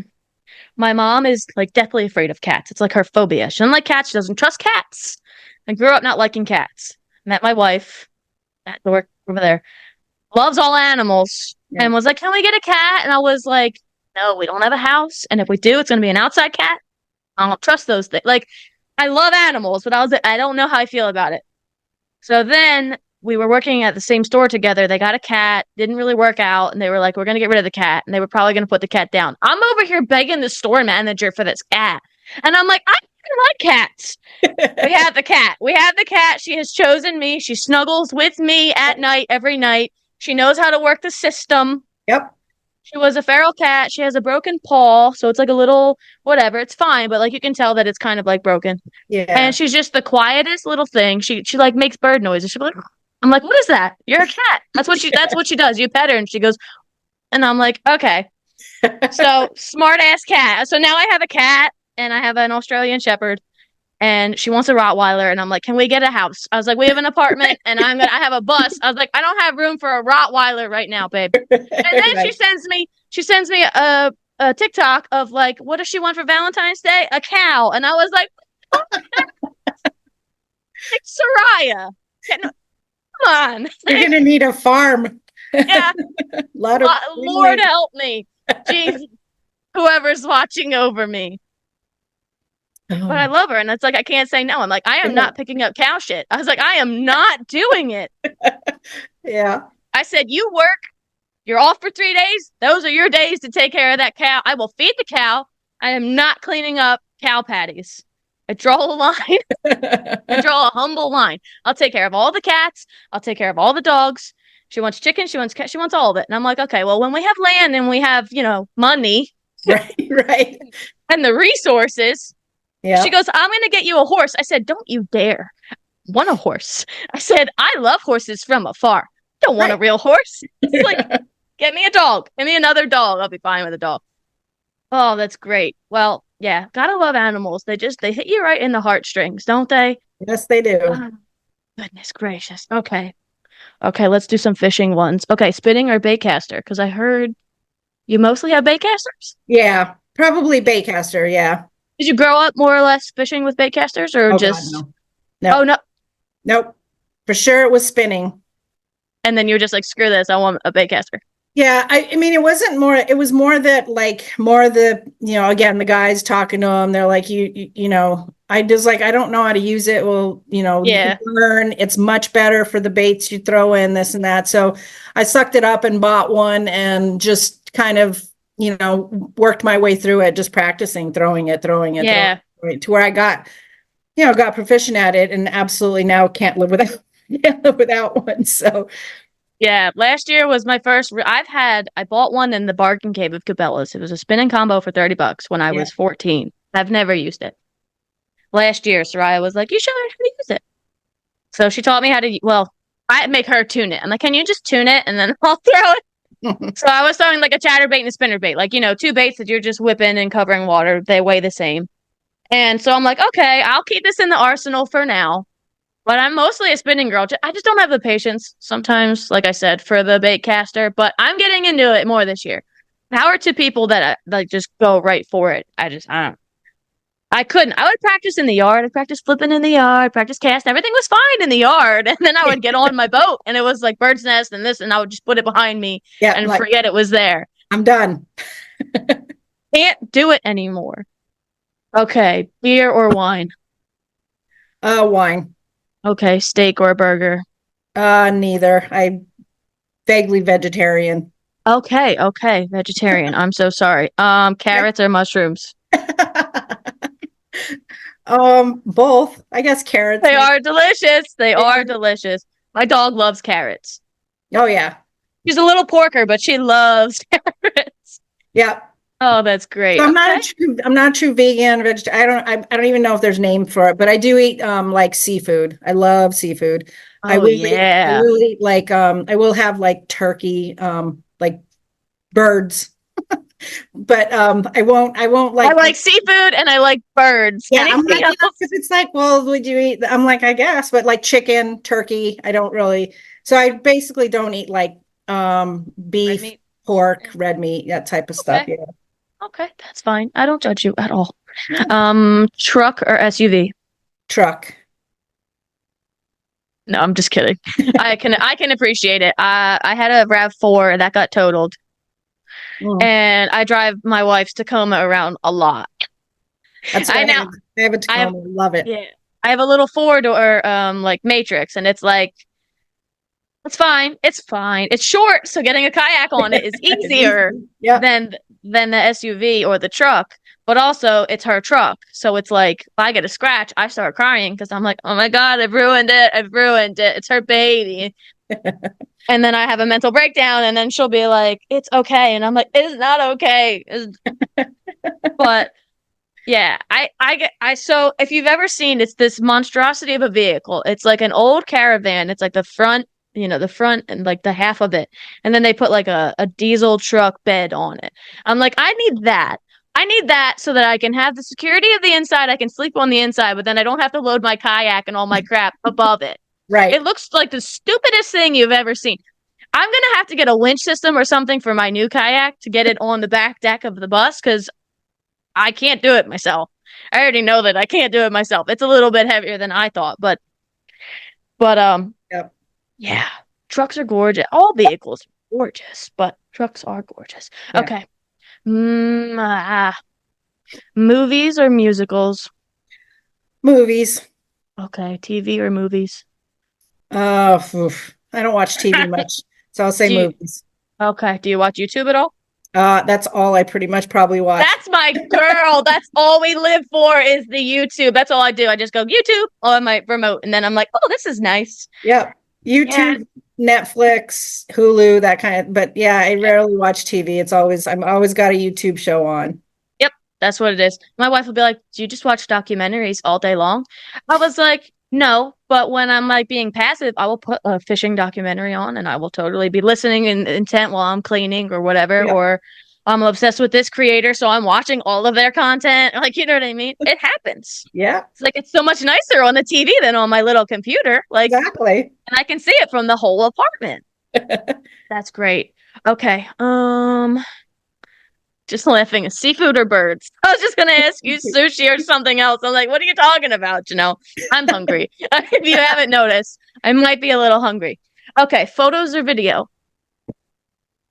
My mom is like deathly afraid of cats. It's like her phobia. She doesn't like cats. She doesn't trust cats. I grew up not liking cats. Met my wife, that door over there, loves all animals, Yeah. and was like, "Can we get a cat?" And I was like, "No, we don't have a house, and if we do, it's going to be an outside cat. I don't trust those things." Like, I love animals, but I was like, I don't know how I feel about it. So then we were working at the same store together. They got a cat, didn't really work out, and they were like, "We're going to get rid of the cat," and they were probably going to put the cat down. I'm over here begging the store manager for this cat, and I'm like, "I don't like cats." We have the cat. We have the cat. She has chosen me. She snuggles with me at night, every night. She knows how to work the system. Yep. She was a feral cat. She has a broken paw, so it's like a little whatever. It's fine, but like you can tell that it's kind of like broken. And Yeah. she's just the quietest little thing. She like makes bird noises. She'll be like, I'm like, what is that? You're a cat. That's what she does. You pet her and she goes, and I'm like, okay. So smart ass cat. So now I have a cat and I have an Australian Shepherd and she wants a Rottweiler. And I'm like, can we get a house? I was like, we have an apartment and I have a bus. I was like, I don't have room for a Rottweiler right now, babe. And then Right. she sends me a TikTok of like, what does she want for Valentine's Day? A cow. And I was like, Soraya, come on. You're gonna need a farm. Yeah, A lot of Lord help me. Jesus, whoever's watching over me. But I oh, love her. And it's like, I can't say no. I'm like, I am yeah. not picking up cow shit. I was like, I am not doing it. Yeah. I said, you work, you're off for 3 days. Those are your days to take care of that cow. I will feed the cow. I am not cleaning up cow patties. I draw a line. I draw a humble line. I'll take care of all the cats. I'll take care of all the dogs. She wants chicken. She wants cat. She wants all of it. And I'm like, okay, well, when we have land and we have, money Right, right. and the resources, she Yeah. goes, I'm going to get you a horse. I said, don't you dare want a horse. I said, I love horses from afar. I don't want a Right. real horse. It's like, get me a dog. Give me another dog. I'll be fine with a dog. Oh, that's great. Well, yeah, gotta love animals. They hit you right in the heartstrings, don't they? Yes, they do. Oh, goodness gracious. Okay. Okay, let's do some fishing ones. Okay, spinning or baitcaster? Because I heard you mostly have baitcasters. Yeah. Probably baitcaster. Yeah. Did you grow up more or less fishing with baitcasters or Oh God, just, no. oh No. no, Nope. For sure it was spinning. and then you're just like, screw this, I want a baitcaster. Yeah, I mean, it was more that like more the, again, the guys talking to them, they're like, I just like, I don't know how to use it. Well, you can Yeah, learn, it's much better for the baits you throw in this and that. So I sucked it up and bought one and just kind of, worked my way through it, just practicing, throwing yeah. it to where I got proficient at it and absolutely now can't live without, can't live without one. So Yeah, last year was my first. I bought one in the bargain cave of Cabela's. It was a spinning combo for $30 when I yeah, was 14. I've never used it. Last year, Soraya was like, you should learn how to use it. So she taught me how to, well, I make her tune it. I'm like, can you just tune it and then I'll throw it? So I was throwing like a chatterbait and a spinnerbait, like, two baits that you're just whipping and covering water. They weigh the same. And so I'm like, okay, I'll keep this in the arsenal for now. But I'm mostly a spinning girl. I just don't have the patience sometimes, like I said, for the bait caster. But I'm getting into it more this year. Power to people that like just go right for it. I don't. I couldn't. I would practice in the yard. I'd practice flipping in the yard, practice casting. Everything was fine in the yard. And then I would get on my boat and it was like bird's nest and this, and I would just put it behind me yeah, and like forget it was there. I'm done. Can't do it anymore. Okay, beer or wine? Wine. Okay, steak or burger? Neither. I vaguely vegetarian. Okay, okay, vegetarian. I'm so sorry. Carrots or mushrooms? Both. I guess carrots. They Maybe. are delicious. They Yeah. are delicious. My dog loves carrots. Oh yeah. She's a little porker, but she loves carrots. Yeah. Oh, that's So great. Okay. I'm not a true vegan, vegetarian. I don't even know if there's a name for it, but I do eat like seafood. I love seafood. Oh, I yeah. will eat like I will have like turkey, like birds, but I won't I like like seafood and I like birds. yeah, I'm Anything like, if else? it's like, well, would you eat? I'm like, I guess, but like chicken, turkey, I don't really. So I basically don't eat like Red beef, meat. pork, Yeah. red meat, that type of stuff. Okay. Yeah. Okay. That's fine. I don't judge you at all. Truck or SUV? Truck. No, I'm just kidding. I can appreciate it. I had a RAV4 that got totaled, Mm. and I drive my wife's Tacoma around a lot. That's what I now I have a I have Tacoma. Love it. yeah I have a little four door like Matrix, and it's like it's fine. It's fine. It's short, so getting a kayak on it is It's easier easy. Yep. than than the SUV or the truck. But also, it's her truck, so it's like if I get a scratch, I start crying because I'm like, oh my God, I've ruined it. I've ruined it. It's her baby. And then I have a mental breakdown, and then she'll be like, it's okay. And I'm like, it's not okay. But yeah, so if you've ever seen, it's this monstrosity of a vehicle. It's like an old caravan. It's like the front, the front and like the half of it. And then they put like a diesel truck bed on it. I'm like, I need that. I need that so that I can have the security of the inside. I can sleep on the inside, but then I don't have to load my kayak and all my crap above it. It Right. looks like the stupidest thing you've ever seen. I'm gonna have to get a winch system or something for my new kayak to get it on the back deck of the bus because I can't do it myself. I already know that I can't do it myself. It's a little bit heavier than I thought, but Yep. yeah, trucks are gorgeous. All vehicles are gorgeous, but trucks are gorgeous. Yeah. Okay. Movies or musicals? Movies. Okay, TV or movies? Oof. I don't watch TV much, so I'll say Do you, movies. okay, do you watch YouTube at all? That's all I pretty much probably watch. That's my girl. That's all we live for is the YouTube. That's all I do. I just go YouTube on my remote, and then I'm like, oh, this is nice. Yep. Yeah, YouTube, Netflix, Hulu, that kind of, but yeah, I rarely watch TV. I'm always got a YouTube show on. yep, that's what it is. My wife will be like, do you just watch documentaries all day long? I was like, no, but when I'm like being passive, I will put a fishing documentary on and I will totally be listening in intent while I'm cleaning or whatever. Yep. Or I'm obsessed with this creator, so I'm watching all of their content. Like, you know what I mean? It happens. Yeah, It's like it's so much nicer on the TV than on my little computer. Like, exactly. and I can see it from the whole apartment. That's great. Okay. Just laughing. Seafood or birds? I was just gonna ask you sushi or something else. I'm like, what are you talking about, Janelle? I'm hungry. If you haven't noticed, I might be a little hungry. Okay, photos or video?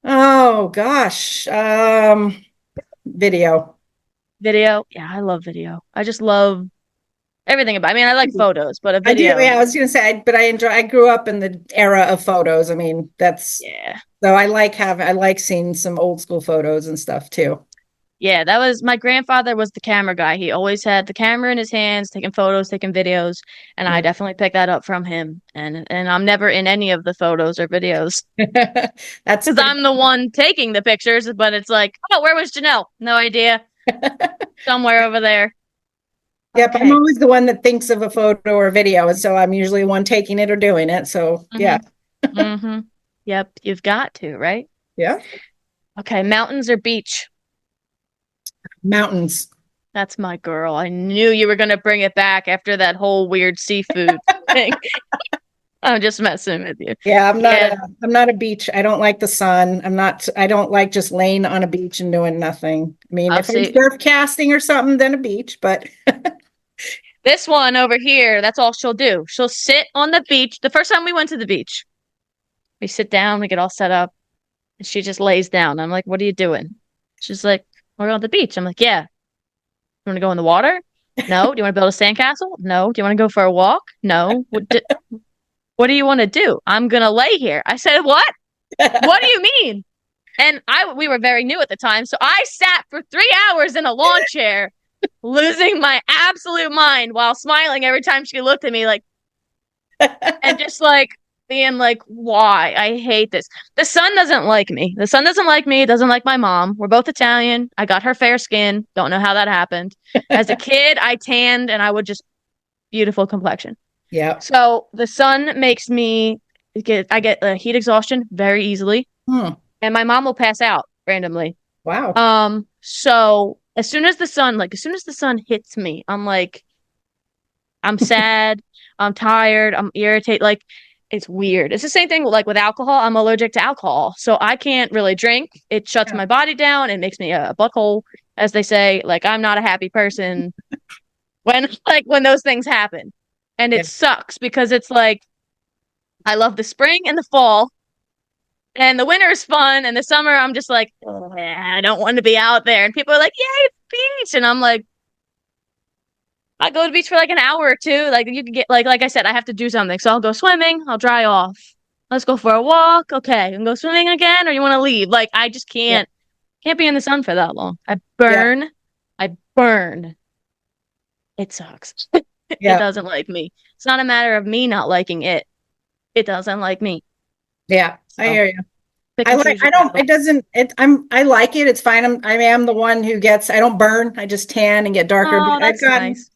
Oh gosh. Video. Video. Yeah, I love video. I just love everything about. I mean, I like photos, but a I do. video. Yeah, I was gonna say, but I grew up in the era of photos. I mean, that's Yeah. so I like seeing some old school photos and stuff too. Yeah, that was my grandfather was the camera guy. He always had the camera in his hands, taking photos, taking videos, and I Yeah. definitely picked that up from him. And I'm never in any of the photos or videos That's because pretty. I'm the one taking the pictures, but it's like, oh, where was Janelle? No idea. Somewhere over there. Yep, I'm Okay. always the one that thinks of a photo or video, and so I'm usually the one taking it or doing it. So yeah, Mm-hmm. Mm-hmm. Yep, you've got to, right? yeah, Okay, mountains or beach? mountains. That's my girl. I knew you were gonna bring it back after that whole weird seafood thing. I'm just messing with you. Yeah, Yeah, I'm not a beach. I don't like the sun. I don't like just laying on a beach and doing nothing. I mean, I'll if I'm see. surf casting or something, then a beach, but This one over here, that's all she'll do. She'll sit on the beach. The first time we went to the beach, we sit down, we get all set up, and she just lays down. I'm like, what are you doing? She's like, we're on the beach. I'm like, yeah. You want to go in the water? No. Do you want to build a sandcastle? No. Do you want to go for a walk? No. What do you want to do? I'm gonna lay here. I said, what? What do you mean? And we were very new at the time, so I sat for 3 hours in a lawn chair, losing my absolute mind while smiling every time she looked at me, like, and just like being like, why? I hate this. The sun doesn't like me. The sun doesn't like me. It doesn't like my mom. We're both Italian. I got her fair skin. Don't know how that happened. As a kid, I tanned and I would just beautiful complexion. Yeah. So the sun makes me I get heat exhaustion very easily, Hmm. and my mom will pass out randomly. Wow. So as soon as the sun hits me, I'm like, I'm sad, I'm tired, I'm irritated. Like, it's weird. It's the same thing like with alcohol. I'm allergic to alcohol, so I can't really drink. It shuts Yeah. my body down. It makes me a butthole, as they say. Like, I'm not a happy person when when those things happen, and Yeah. it sucks because it's like I love the spring and the fall, and the winter is fun, and the summer I'm just like, "Ugh, I don't want to be out there. And people are like, yay, beach. And I'm like, I go to the beach for like an hour or two. Like you can get like I said, I have to do something. So I'll go swimming, I'll dry off. Let's go for a walk. Okay, and go swimming again, or you want to leave? Like I just Yeah. can't be in the sun for that long. Yeah. I burn. It sucks. It Yeah. doesn't like me. It's not a matter of me not liking it. It doesn't like me. Yeah. I So hear you. pick and choose your I don't, battle. it doesn't, I like it. It's fine. I am the one who gets, I don't burn. I just tan and get darker. But Oh, that's nice.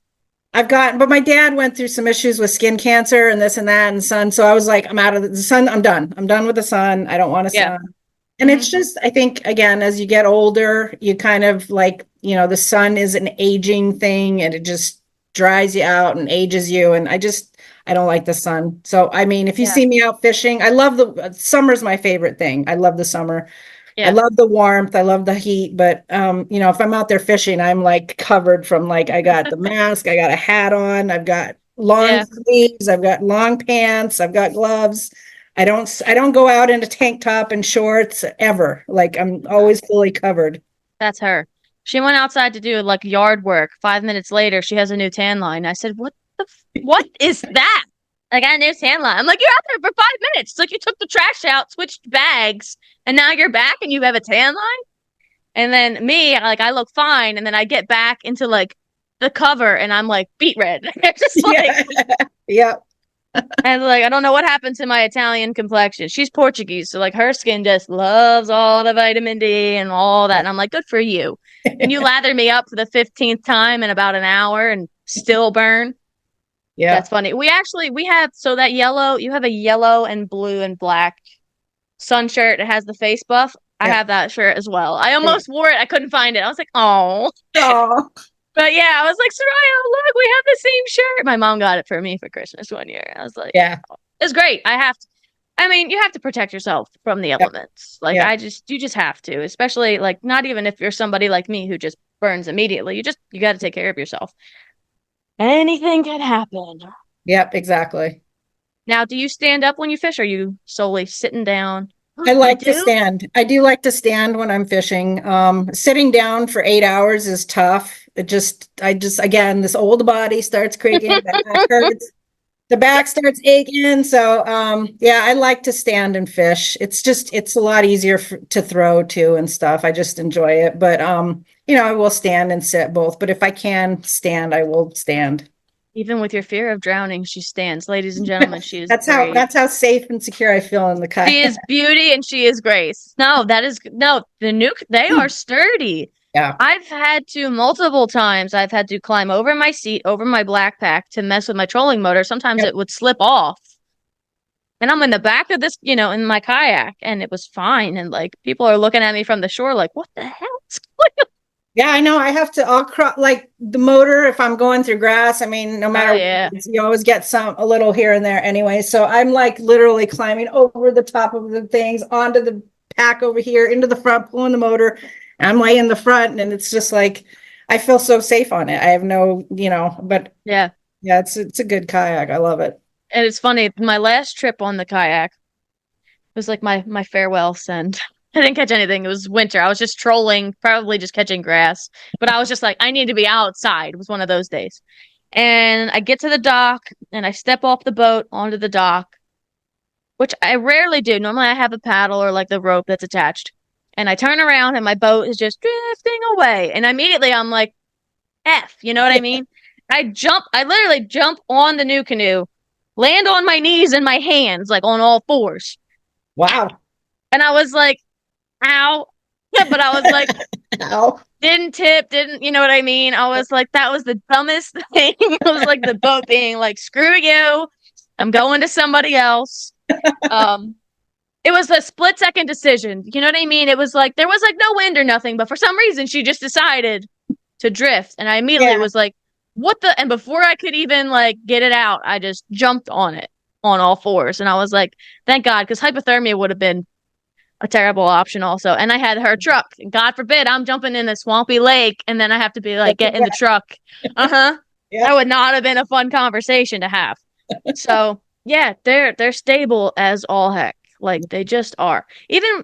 but my dad went through some issues with skin cancer and this and that and sun. So I was like, I'm out of the sun. I'm done. I'm done with the sun. I don't want a Yeah. sun. And Hmm. it's just, I think, again, as you get older, you kind of like, the sun is an aging thing and it just dries you out and ages you. And I don't like the sun. So, I mean, if you Yeah. see me out fishing, I love summer's my favorite thing. I love the summer. I Yeah. love the warmth. I love the heat. But, if I'm out there fishing, I'm like covered from like, I got the mask, I got a hat on, I've got long Yeah. sleeves, I've got long pants, I've got gloves. I don't go out in a tank top and shorts ever. Like I'm No, always fully covered. that's her. She went outside to do like yard work. 5 minutes later, she has a new tan line. I said, what is that? I got a new tan line. I'm like, you're out there for 5 minutes. It's like you took the trash out, switched bags, and now you're back and you have a tan line? And then me, like I look fine, and then I get back into like the cover and I'm like beet red. It's just like Yeah. Yeah. and like I don't know what happened to my Italian complexion. She's Portuguese, so like her skin just loves all the vitamin D and all that. And I'm like, good for you. And you lather me up for the 15th time in about an hour and still burn. Yeah. That's funny. We have so that yellow, you have a yellow and blue and black sun shirt. It has the face buff. I Yeah. have that shirt as well. I Yeah. almost wore it. I couldn't find it. I was like, oh. Oh, But yeah, I was like, Soraya, look, we have the same shirt. My mom got it for me for Christmas one year. I was like, yeah. it's great. I mean, you have to protect yourself from the Yeah. elements. Like Yeah. you just have to, especially like not even if you're somebody like me who just burns immediately. You got to take care of yourself. Anything can happen. Yep. Exactly. Now, do you stand up when you fish? Or are you solely sitting down? I You like to do? stand. I do like to stand when I'm fishing. Sitting down for 8 hours is tough. Again, this old body starts creaking, the back hurts, the back starts aching. So, yeah, I like to stand and fish. It's a lot easier to throw too and stuff. I just enjoy it. But, I will stand and sit both. But if I can stand, I will stand. Even with your fear of drowning, she stands. Ladies and gentlemen, she is brave. That's how safe and secure I feel in the She kayak. is beauty and she is grace. No, that is no, the nuke, they are sturdy. Yeah. I've had to multiple times, I've had to climb over my seat, over my black pack to mess with my trolling motor. Sometimes Yep. it would slip off. And I'm in the back of this, in my kayak, and it was fine. And like people are looking at me from the shore, like, what the hell is going on? Yeah, I know. I'll like the motor if I'm going through grass. I mean, no Oh matter yeah. what, you always get a little here and there anyway. So I'm like literally climbing over the top of the things onto the pack over here into the front, pulling the motor. And I'm like in the front, and it's just like I feel so safe on it. I have no, but Yeah. yeah, it's a good kayak. I love it. And it's funny, my last trip on the kayak was like my farewell send. I didn't catch anything. It was winter. I was just trolling, probably just catching grass. But I was just like, I need to be outside. It was one of those days. And I get to the dock and I step off the boat onto the dock, which I rarely do. Normally I have a paddle or like the rope that's attached. And I turn around and my boat is just drifting away. And immediately I'm like, F, you know what I mean? I literally jump on the new canoe, land on my knees and my hands, like on all fours. Wow. And I was like, ow. But I was like, Ow. didn't tip, didn't, you know what I mean? I was like, that was the dumbest thing. It was like the boat being like, screw you. I'm going to somebody else. It was a split-second decision. You know what I mean? It was like, there was like no wind or nothing, but for some reason she just decided to drift. And I immediately was like, what the? And before I could even like get it out, I just jumped on it on all fours. And I was like, thank God, because hypothermia would have been a terrible option also. And I had her truck. God forbid I'm jumping in a swampy lake and then I have to be like, get in the truck. That would not have been a fun conversation to have. So yeah, they're stable as all heck. Like they just are. Even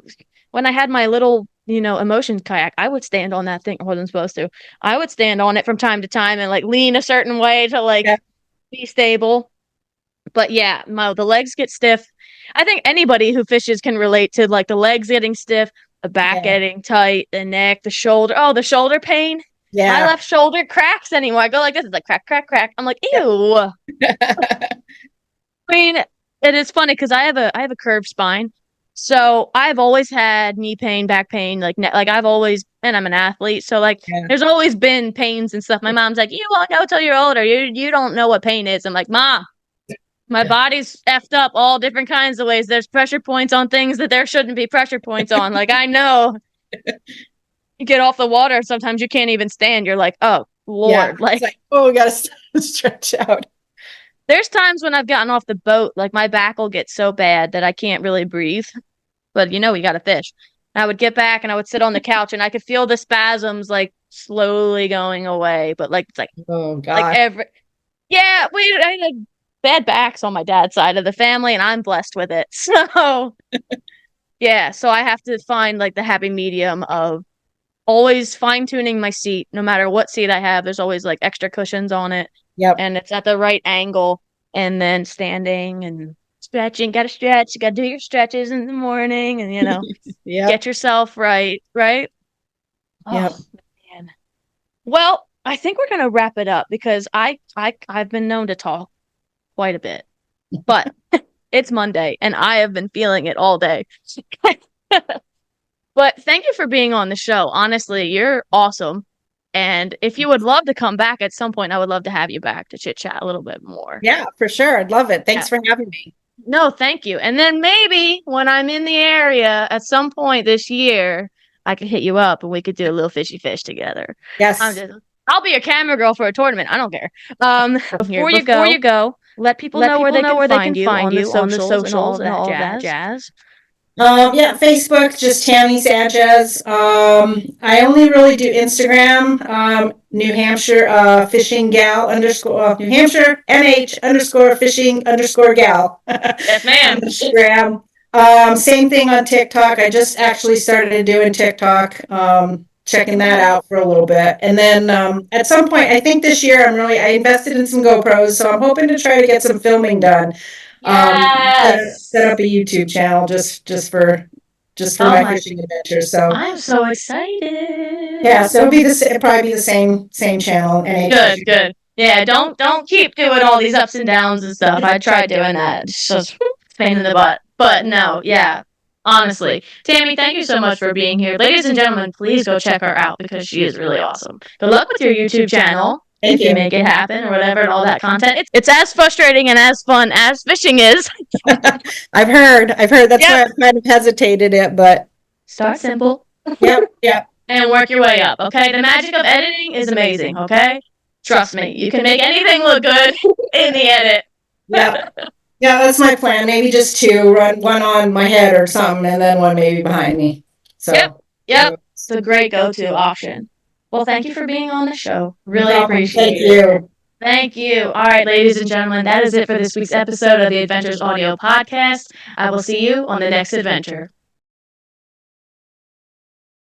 when I had my little, emotions kayak, I would stand on that thing. I wasn't supposed to. I would stand on it from time to time and like lean a certain way to like be stable. But yeah, the legs get stiff. I think anybody who fishes can relate to like the legs getting stiff, the back getting tight, the neck, the shoulder. Oh, the shoulder pain. Yeah. My left shoulder cracks anymore. I go like this. It's like crack, crack, crack. I'm like, ew. I mean, it is funny because I have a curved spine. So I've always had knee pain, back pain, like I've always, and I'm an athlete, so like there's always been pains and stuff. My mom's like, you won't know till you're older. You don't know what pain is. I'm like, Mom, my body's effed up all different kinds of ways. There's pressure points on things that there shouldn't be pressure points on. Like I know. You get off the water, sometimes you can't even stand. You're like, oh Lord, like oh, we gotta stretch out. There's times when I've gotten off the boat, like my back will get so bad that I can't really breathe. But we gotta fish. And I would get back and I would sit on the couch and I could feel the spasms like slowly going away. But like it's like, oh God, like I had bad backs on my dad's side of the family, and I'm blessed with it. So yeah, so I have to find like the happy medium of always fine tuning my seat, no matter what seat I have. There's always like extra cushions on it. Yep. And it's at the right angle, and then standing and stretching. Got to stretch. You got to do your stretches in the morning, and get yourself right. Yep. Oh, man. Well, I think we're gonna wrap it up because I've been known to talk quite a bit, but it's Monday and I have been feeling it all day. But thank you for being on the show. Honestly, you're awesome. And if you would love to come back at some point, I would love to have you back to chit chat a little bit more. Yeah, for sure. I'd love it. Thanks for having me. No, thank you. And then maybe when I'm in the area at some point this year, I could hit you up and we could do a little fishy fish together. Yes. I'll be your camera girl for a tournament. I don't care. Before you go, let people know where they can find you on the socials and all that jazz. Yeah, Facebook, just Tammy Sanchez. I only really do Instagram, New Hampshire fishing gal _ New Hampshire NH _ fishing _ gal. Yes, ma'am. Instagram. Same thing on TikTok. I just actually started doing TikTok. Checking that out for a little bit. And then at some point, I think this year, I invested in some GoPros, so I'm hoping to try to get some filming done. Set up a YouTube channel just for my fishing adventures. So I'm so excited. Yeah, so it'll probably be the same channel. Good. Yeah, don't keep doing all these ups and downs and stuff. I tried doing that. It's just pain in the butt. But no, yeah. Honestly. Tammy, thank you so much for being here. Ladies and gentlemen, please go check her out because she is really awesome. Good luck with your YouTube channel. If you make it happen or whatever and all that content. It's as frustrating and as fun as fishing is. I've heard. That's why I've kind of hesitated it, but start simple. Yep. And work your way up, okay? The magic of editing is amazing, okay? Trust me, you can make anything look good in the edit. Yeah, that's my plan. Maybe just two, run one on my head or something, and then one maybe behind me. So Yep. It's a great go-to option. Well, thank you for being on the show. Really appreciate it. Thank you. Thank you. All right, ladies and gentlemen, that is it for this week's episode of the Adventures Audio Podcast. I will see you on the next adventure.